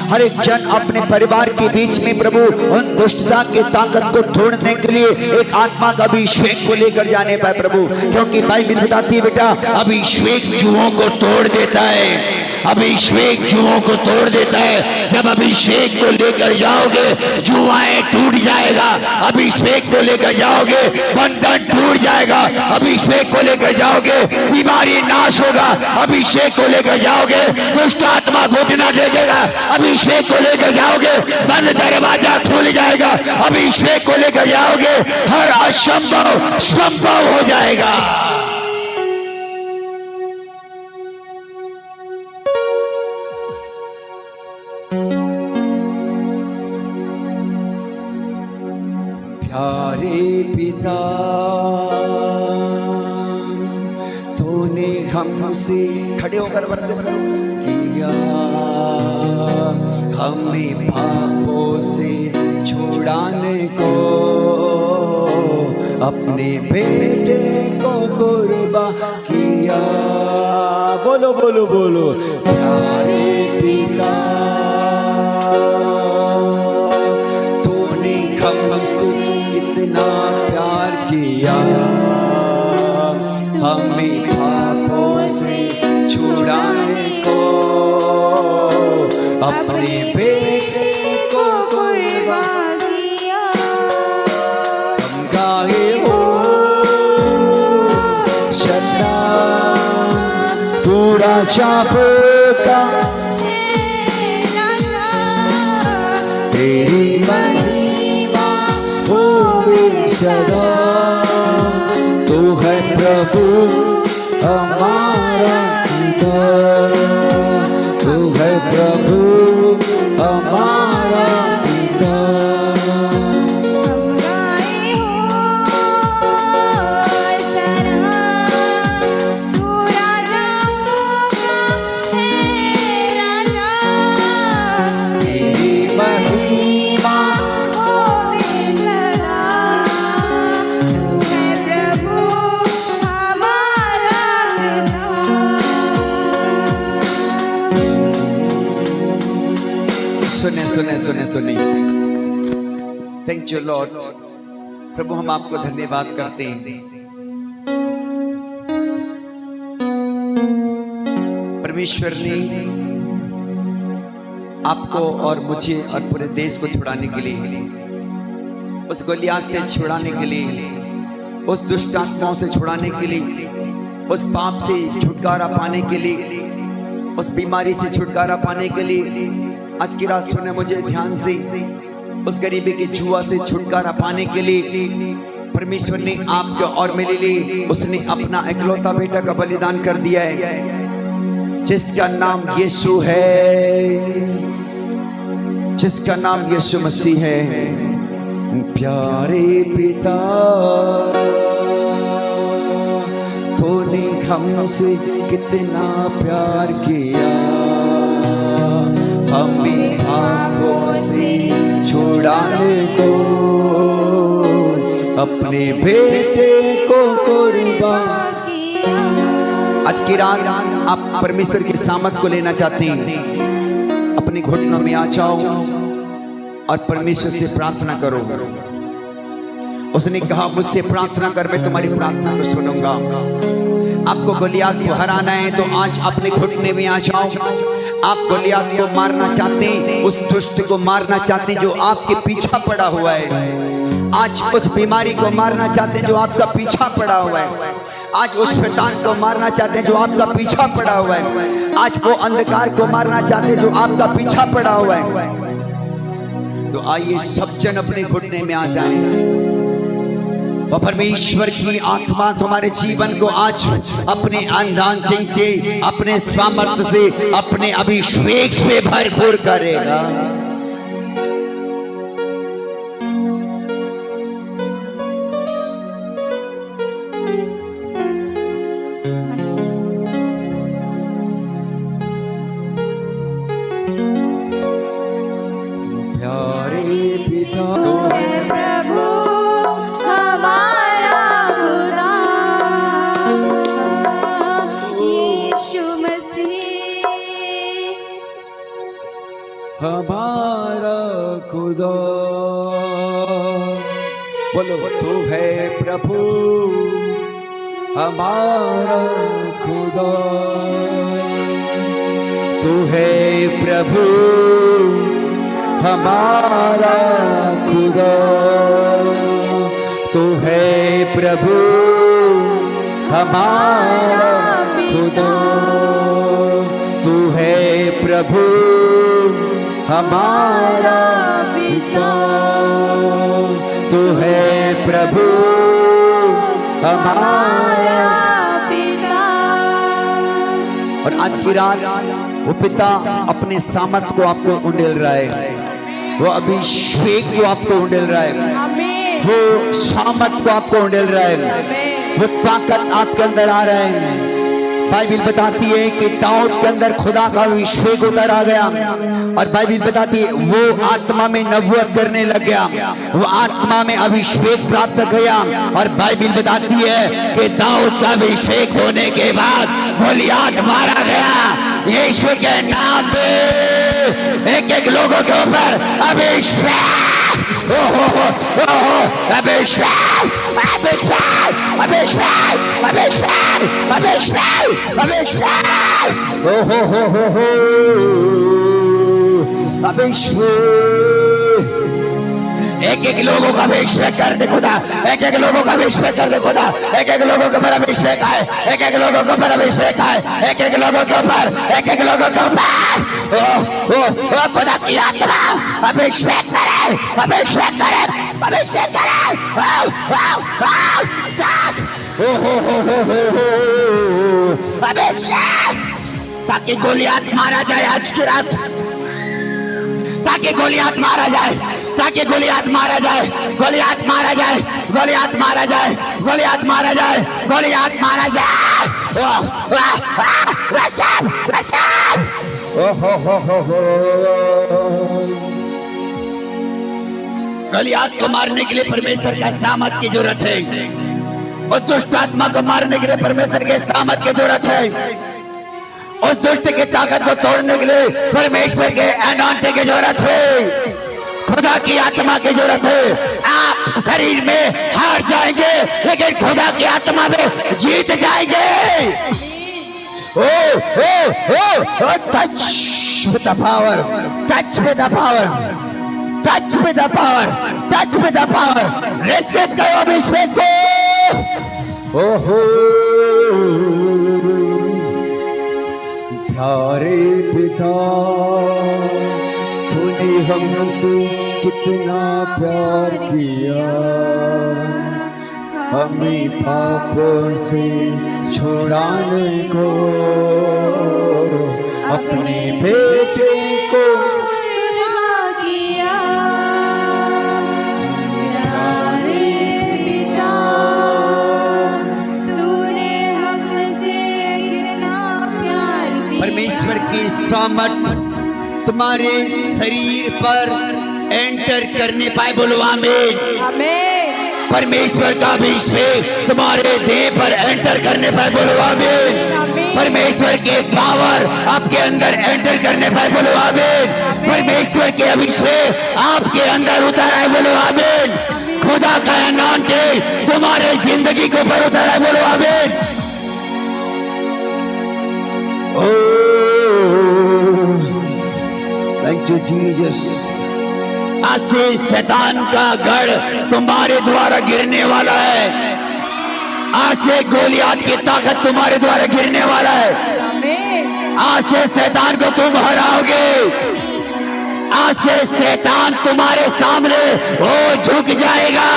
हर एक जन अपने परिवार के बीच में प्रभु उन दुष्टता की ताकत को तोड़ने के लिए एक आत्मा का अभिषेक को लेकर जाने पाए प्रभु, क्योंकि बाइबल बताती है बेटा अभिषेक जुओं को तोड़ देता है, अभिषेक जुओं को तोड़ देता है। जब अभिषेक को लेकर जाओगे जुआएं टूट जाएगा, अभिषेक को लेकर जाओगे बंधन टूट जाएगा, अभिषेक को लेकर जाओगे बीमारी नाश होगा, अभिषेक को लेकर जाओगे दुष्ट आत्मा घुटना देगा, अभिषेक को लेकर जाओगे बंद दरवाजा खुल जाएगा, अभिषेक को लेकर जाओगे हर असंभव संभव हो जाएगा। प्यारे पिता तूने हमसे, खड़े होकर वर्षिप करो, किया हमें पापों से छुड़ाने को अपने बेटे को कुर्बान किया। बोलो बोलो बोलो, प्यारे पिता तूने हमसे कितना प्यार किया, हमें पापों से छुड़ाने को अपने बेटे को कुर्बान किया। हम गाए हो शन्ना तू राजा का, तेरी महिमा होवे सदा, तू है प्रभु हमारा पिता, तू है प्रभु हमारा पिता। हम गाए हो सना, तू राजाओं का है राजा, तेरी महिमा होवे सदा, तू है प्रभु हमारा पिता। सुने सुने सुने सुने। Thank you Lord. प्रभु हम आपको धन्यवाद करते हैं। परमेश्वर ने आपको और मुझे और पूरे देश को छुड़ाने के लिए, उस गोलियात से छुड़ाने के लिए, उस दुष्ट आत्माओं से छुड़ाने के लिए, उस पाप से छुटकारा पाने के लिए, उस बीमारी से छुटकारा पाने के लिए, आज की रात सुने मुझे ध्यान से, उस गरीबी के जुआ से छुटकारा पाने के लिए परमेश्वर ने आपके और मेरे लिए उसने अपना इकलौता बेटा का बलिदान कर दिया है, जिसका नाम यीशु है, जिसका नाम यीशु मसीह है। प्यारे पिता तूने हमसे कितना प्यार किया, हमें पापों से छुड़ाने को अपने बेटे को कुर्बान किया। आज की रात आप परमेश्वर की सामर्थ को लेना चाहते हैं, अपने घुटनों में आ जाओ और परमेश्वर से प्रार्थना करो। उसने कहा मुझसे प्रार्थना कर, मैं तुम्हारी प्रार्थना को सुनूंगा। आपको गोलियात को हराना है तो आज अपने घुटने में आ जाओ। आप गोलियात को मारना चाहते हैं, उस दुष्ट को मारना चाहते हैं जो आपके पीछा पड़ा हुआ है। आज उस बीमारी को मारना चाहते हैं जो आपका पीछा पड़ा हुआ है। आज उस शैतान को मारना चाहते हैं जो आपका पीछा पड़ा हुआ है। आज वो अंधकार को मारना चाहते हैं जो आपका पीछा पड़ा हुआ है। तो आइए सब जन अपने घुटने में आ जाएं और परमेश्वर की आत्मा तुम्हारे जीवन को आज अपने अनदान से, अपने सामर्थ्य से, अपने अभिषेक से भरपूर करेगा। प्यारे पिता तू है प्रभु हमारा खुदा, यीशु मसीह हमारा खुदा। बोलो तू है प्रभु हमारा खुदा, तू है प्रभु हमारा खुदा, तू है प्रभु हमारा खुदा, तू है प्रभु हमारा पिता, तू है प्रभु हमारा पिता। और आज की रात वो पिता अपने सामर्थ को आपको उंडेल रहा है, वो अभिषेक को आपको उंडेल रहा है, वो सामर्थ को आपको उंडेल रहा है, वो ताकत आपके अंदर आ रहा है। बाइबिल बताती है कि दाऊद के अंदर खुदा का अभिषेक उतर आ गया, और बाइबिल बताती है वो आत्मा में नबूवत करने लग गया, वो आत्मा में अभिषेक प्राप्त किया। और बाइबिल बताती है कि दाऊद का अभिषेक होने के बाद गोलियात मारा गया। यीशु के नाम पे एक एक लोगों के ऊपर अभिषेक, अभिषेक, अभिषेक, अभिषेक, अभिषेक, अभिषेक, अभिषेक, अभिषेक। एक एक लोगों का अभिषेक कर दे खुदा, एक एक लोगों का अभिषेक कर दे खुदा, एक एक लोगों के ऊपर अभिषेक आए, एक एक लोगों के ऊपर अभिषेक आए, एक एक लोगों के ऊपर, एक एक लोगों के ऊपर। ओ खुदा की आत्मा अभिषेक करे, अभिषेक करे, अभिषेक करे। अभिषेक, ताकि गोलियात मारा जाए आज की रात, ताकि गोलियात मारा जाए, ताकि गोलियात मारा जाए, गोलियात मारा जाए, गोलियात मारा जाए, गोलियात मारा जाए, गोलियात मारा जाए। रसाब, रसाब। गोलियात को मारने के लिए परमेश्वर का सामर्थ की जरूरत है, उस दुष्ट आत्मा को मारने के लिए परमेश्वर के सामर्थ की जरूरत है, उस दुष्ट की ताकत को तोड़ने के लिए परमेश्वर के अनॉइंटिंग की जरूरत है, खुदा की आत्मा की जरूरत है। आप शरीर में हार जाएंगे लेकिन खुदा की आत्मा में जीत जाएंगे। Touch with the power, touch with the power, touch with the power, touch with the power. Receive करो अभिषेक को। ओहो प्यारे पिता, तूने हमसे कितना प्यार किया, हमें पापों से छुड़ाने को अपने बेटे को किया। प्यारे पिता, तूने हमसे कितना प्यार किया। परमेश्वर की सामर्थ तुम्हारे शरीर पर एंटर करने पाए। बोलो आमीन। आमीन। परमेश्वर का अभिषेक तुम्हारे देह पर एंटर करने पाए। बोलो आमीन। परमेश्वर के पावर आपके अंदर एंटर करने पाए। बोलो आमीन। परमेश्वर के अभिषेक आपके अंदर उतर आए। बोलो आमीन। खुदा का अनॉइंटिंग तुम्हारे जिंदगी के ऊपर उतर आए। बोलो आमीन। Thank you Jesus. आज से शैतान का गढ़ तुम्हारे द्वारा गिरने वाला है। आज से गोलियात की ताकत तुम्हारे द्वारा गिरने वाला है। आज से शैतान को तुम हराओगे। आज से शैतान तुम्हारे सामने वो झुक जाएगा।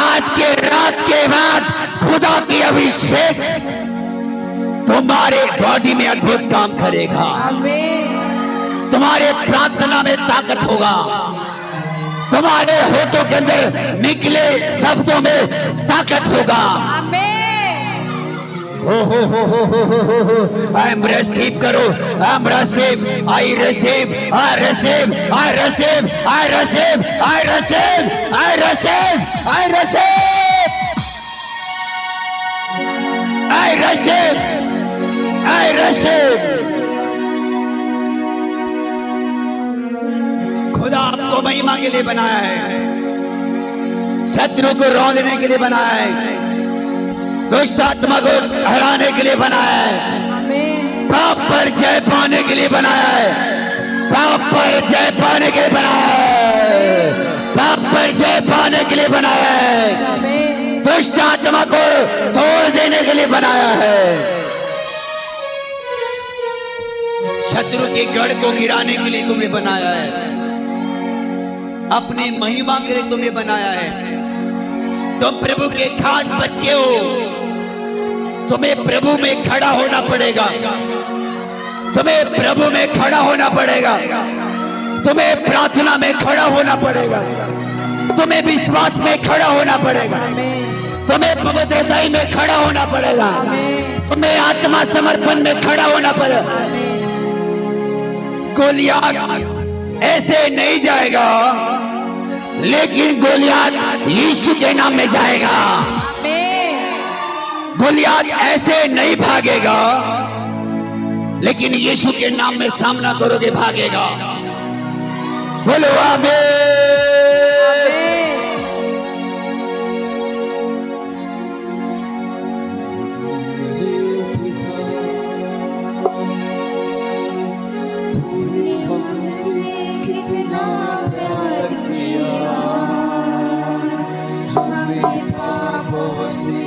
आज के रात के बाद खुदा की अभिषेक तुम्हारे बॉडी में अद्भुत काम करेगा। तुम्हारे प्रार्थना में ताकत होगा। तुम्हारे होठों के अंदर निकले शब्दों में ताकत होगा। आई एम रिसीव करो। I am receive. I receive. I receive. I receive. I receive. I receive. I receive. I receive. I receive. I receive. को महिमा के लिए बनाया है, शत्रु को रौंदने के लिए बनाया है, दुष्ट आत्मा को हराने के लिए बनाया है, पाप पर जय पाने के लिए बनाया है, पाप पर जय पाने के लिए बनाया है, पाप पर जय पाने के लिए बनाया है, दुष्ट आत्मा को तोड़ देने के लिए बनाया है, शत्रु के गढ़ को गिराने के लिए तुम्हें बनाया है, अपनी महिमा के लिए तुम्हें बनाया है। तुम प्रभु के खास बच्चे हो, तुम्हें प्रभु में खड़ा होना पड़ेगा, तुम्हें प्रभु में खड़ा होना पड़ेगा, तुम्हें प्रार्थना में खड़ा होना पड़ेगा, तुम्हें विश्वास में खड़ा होना पड़ेगा, तुम्हें पवित्रताई में खड़ा होना पड़ेगा, तुम्हें आत्मा समर्पण में खड़ा होना पड़ेगा। गोलियात ऐसे नहीं जाएगा, लेकिन गोलियात यीशु के नाम में जाएगा। गोलियात ऐसे नहीं भागेगा, लेकिन यीशु के नाम में सामना करोगे भागेगा। बोलो आमीन। कितना प्यार किया, हमें पापों से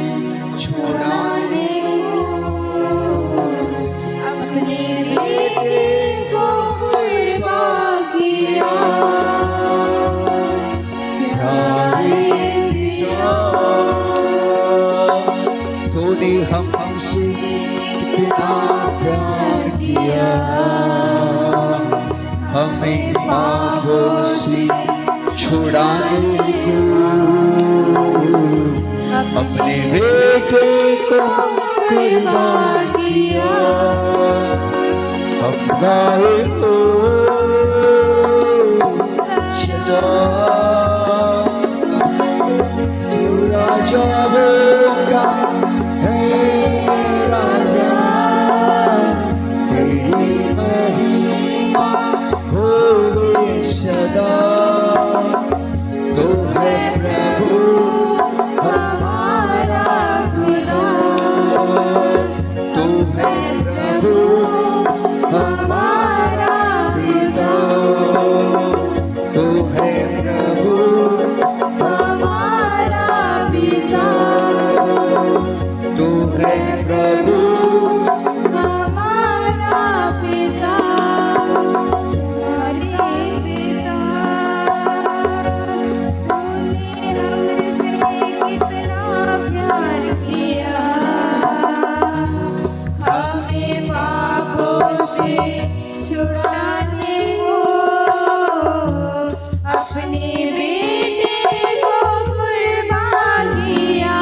छुड़ाने को अपने बेटे को कुर्बान किया। प्यारे पिता, तूने हमसे कितना प्यार किया, हमें पापों से छुड़ाने को अपने बेटे को कुर्बान किया। हम गाए हो सदा, तू राजा होगा, है राजा, तेरी महिमा होगी सदा। तू है प्रभु हमारा खुदा, तू है प्रभु हमारा पिता, तू है प्रभु हमारा पिता, तू है प्रभु हमारा पिता। हरे पिता, तूने हमसे कितना प्यार किया, हमें पापों से छुड़ाने को अपने बेटे को कुर्बान किया।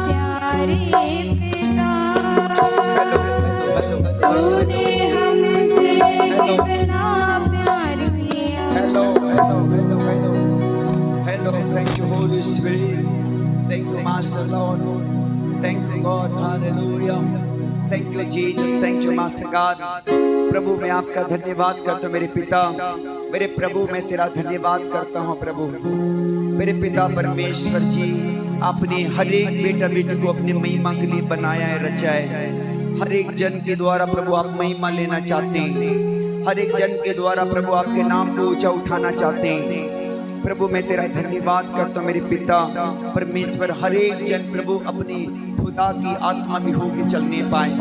प्यारे पिता, तूने हमसे कितना प्यार किया। Hello, hello, hello, hello. Hello, thank you, Holy Spirit. Thank you, Master Lord. Thank you, God. Hallelujah. Thank you, Jesus. Thank you, Master God. प्रभु मैं आपका धन्यवाद करता हूँ मेरे पिता, मेरे प्रभु मैं तेरा धन्यवाद करता हूँ प्रभु। मेरे पिता परमेश्वर जी, आपने हर एक बेटा बेटी को अपनी महिमा के लिए बनाया है, रचा है। हर एक जन के द्वारा प्रभु आप महिमा लेना चाहते हैं, हर एक जन के द्वारा प्रभु आपके नाम को ऊंचा उठाना चाहते हैं। प्रभु मैं तेरा धन्यवाद करता हूँ मेरे पिता परमेश्वर, हर एक जन प्रभु अपनी खुदा की आत्मा में होकर चलने पाए,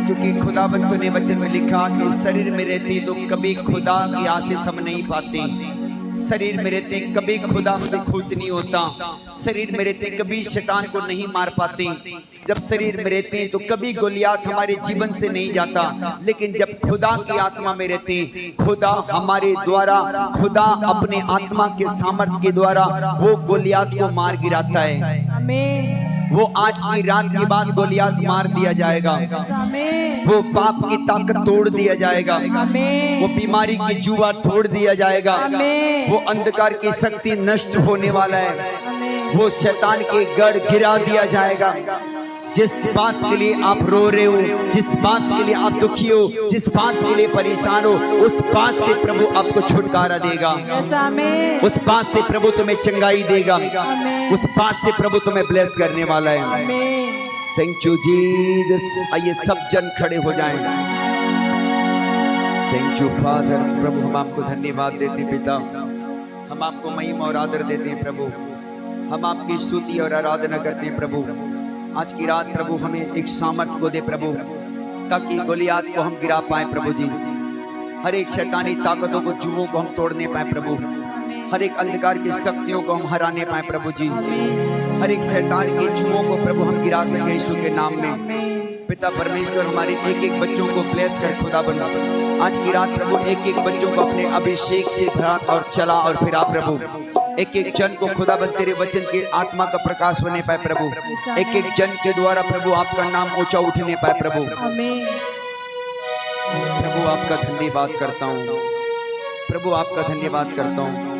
क्योंकि खुदावंत ने वचन में लिखा कि शरीर में रहते तो कभी खुदा की आशीष हम नहीं पाते, शरीर में रहते कभी खुदा हमसे खुश नहीं होता, शरीर में रहते कभी शैतान को नहीं मार पाते, जब शरीर में रहते हैं तो कभी गोलियात हमारे जीवन से नहीं जाता, लेकिन जब खुदा की आत्मा में रहते हैं खुदा हमारे द्वारा, खुदा अपने आत्मा के सामर्थ्य के द्वारा वो गोलियात को मार गिराता है। वो आज की रात के बाद गोलियात मार दिया जाएगा, वो पाप की ताकत तोड़ दिया जाएगा, वो बीमारी की जुआ तोड़ दिया जाएगा, वो अंधकार की शक्ति नष्ट होने वाला है, वो शैतान के गढ़ गिरा दिया जाएगा। जिस बात के लिए आप रो रहे हो, जिस बात के लिए आप दुखी हो, जिस बात के लिए परेशान हो, उस बात से प्रभु आपको छुटकारा देगा। उस बात से प्रभु तुम्हें चंगाई देगा। उस बात से प्रभु तुम्हें ब्लेस करने वाला है। Thank you Jesus. आइए सब जन खड़े हो जाएं। Thank you father. प्रभु हम आपको धन्यवाद देते हैं पिता, हम आपको महिमा और आदर देते हैं प्रभु, हम आपकी स्तुति और आराधना करते हैं प्रभु। आज की रात प्रभु हमें एक सामर्थ को दे प्रभु, ताकि गोलियात को हम गिरा पाए प्रभु जी। हर एक शैतानी ताकतों को, जुओं को हम तोड़ने पाए प्रभु, हर एक अंधकार की शक्तियों को हम हराने पाए प्रभु जी। हर एक शैतान के जुओं को प्रभु हम गिरा सके यीशु के नाम में। पिता परमेश्वर हमारे एक एक बच्चों को ब्लेस कर खुदा बना। आज की रात प्रभु एक एक बच्चों को अपने अभिषेक से भरा और चला और फिरा प्रभु। एक एक जन को खुदा बन तेरे वचन के आत्मा का प्रकाश होने पाए प्रभु। एक एक जन के द्वारा प्रभु आपका नाम ऊंचा उठने पाए प्रभु। प्रभु आपका धन्यवाद करता हूँ, प्रभु आपका धन्यवाद करता हूँ।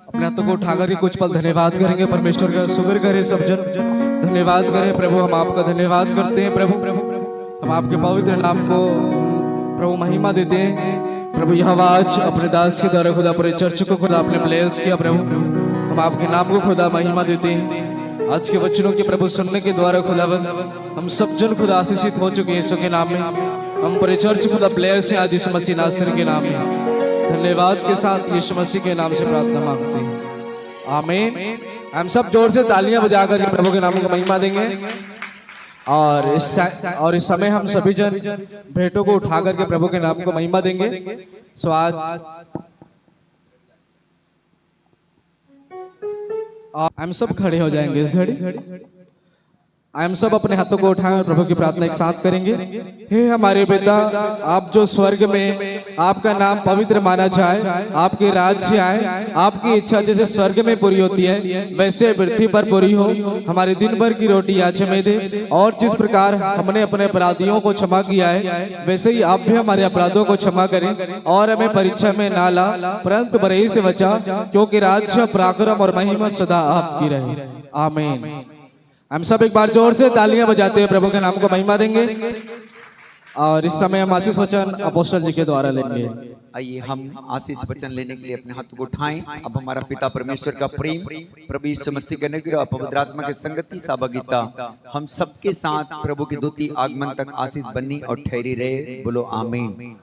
अपने हाथों को उठाकर के कुछ पल धन्यवाद करेंगे, परमेश्वर का शुक्र करें सब जन, धन्यवाद करें प्रभु। हम आपका धन्यवाद करते हैं प्रभु, हम आपके पवित्र नाम को प्रभु महिमा देते हैं प्रभु। यह आवाज अपने दास के द्वारा खुदा पूरे चर्च को खुदा आपने ब्लेस किया प्रभु, हम आपके नाम को खुदा महिमा देते हैं। आज के वचनों के प्रभु सुनने के द्वारा खुदावंद हम सब जन खुदा आशीषित हो चुके हैं यीशु के नाम में। हम पूरे चर्च खुदा ब्लेस हैं आज यीशु मसीह नासरी के नाम में। धन्यवाद के साथ यीशु मसीह के नाम से प्रार्थना मांगते हैं, आमीन। हम सब जोर से तालियां बजाकर प्रभु के नाम को महिमा देंगे। और इस समय हम सभी जन भेंटों को उठा करके प्रभु के नाम को महिमा देंगे। सो आज हम सब खड़े हो जाएंगे इस घड़ी। हम सब अपने हाथों को उठाएं और प्रभु की प्रार्थना एक साथ करेंगे। हे हमारे पिता, आप जो स्वर्ग में, आपका नाम पवित्र माना जाए, आपके राज्य आए, आपकी इच्छा जैसे स्वर्ग में पूरी होती है वैसे पृथ्वी पर पूरी हो। हमारे दिन भर की रोटी आज हमें दे, और जिस प्रकार हमने अपने अपराधियों को क्षमा किया है वैसे ही आप भी हमारे अपराधों को क्षमा करें, और हमें परीक्षा में ना ला परंतु बुराई से बचा, क्योंकि राज्य, पराक्रम और महिमा सदा आपकी रहे, आमीन। हम सब एक बार जोर से तालियां बजाते हुए प्रभु के नाम को महिमा देंगे। और इस समय हम आशीष वचन अपोस्टल जी के द्वारा लेंगे। आइए हम आशीष वचन लेने के लिए अपने हाथों को उठाएं। अब हमारा पिता परमेश्वर का प्रेम, प्रभु यीशु मसीह का अनुग्रह, पवित्र आत्मा की संगति, सहभागिता हम सबके साथ प्रभु के द्वितीय आगमन तक आशीष बनी और ठहरी रहे। बोलो आमीन।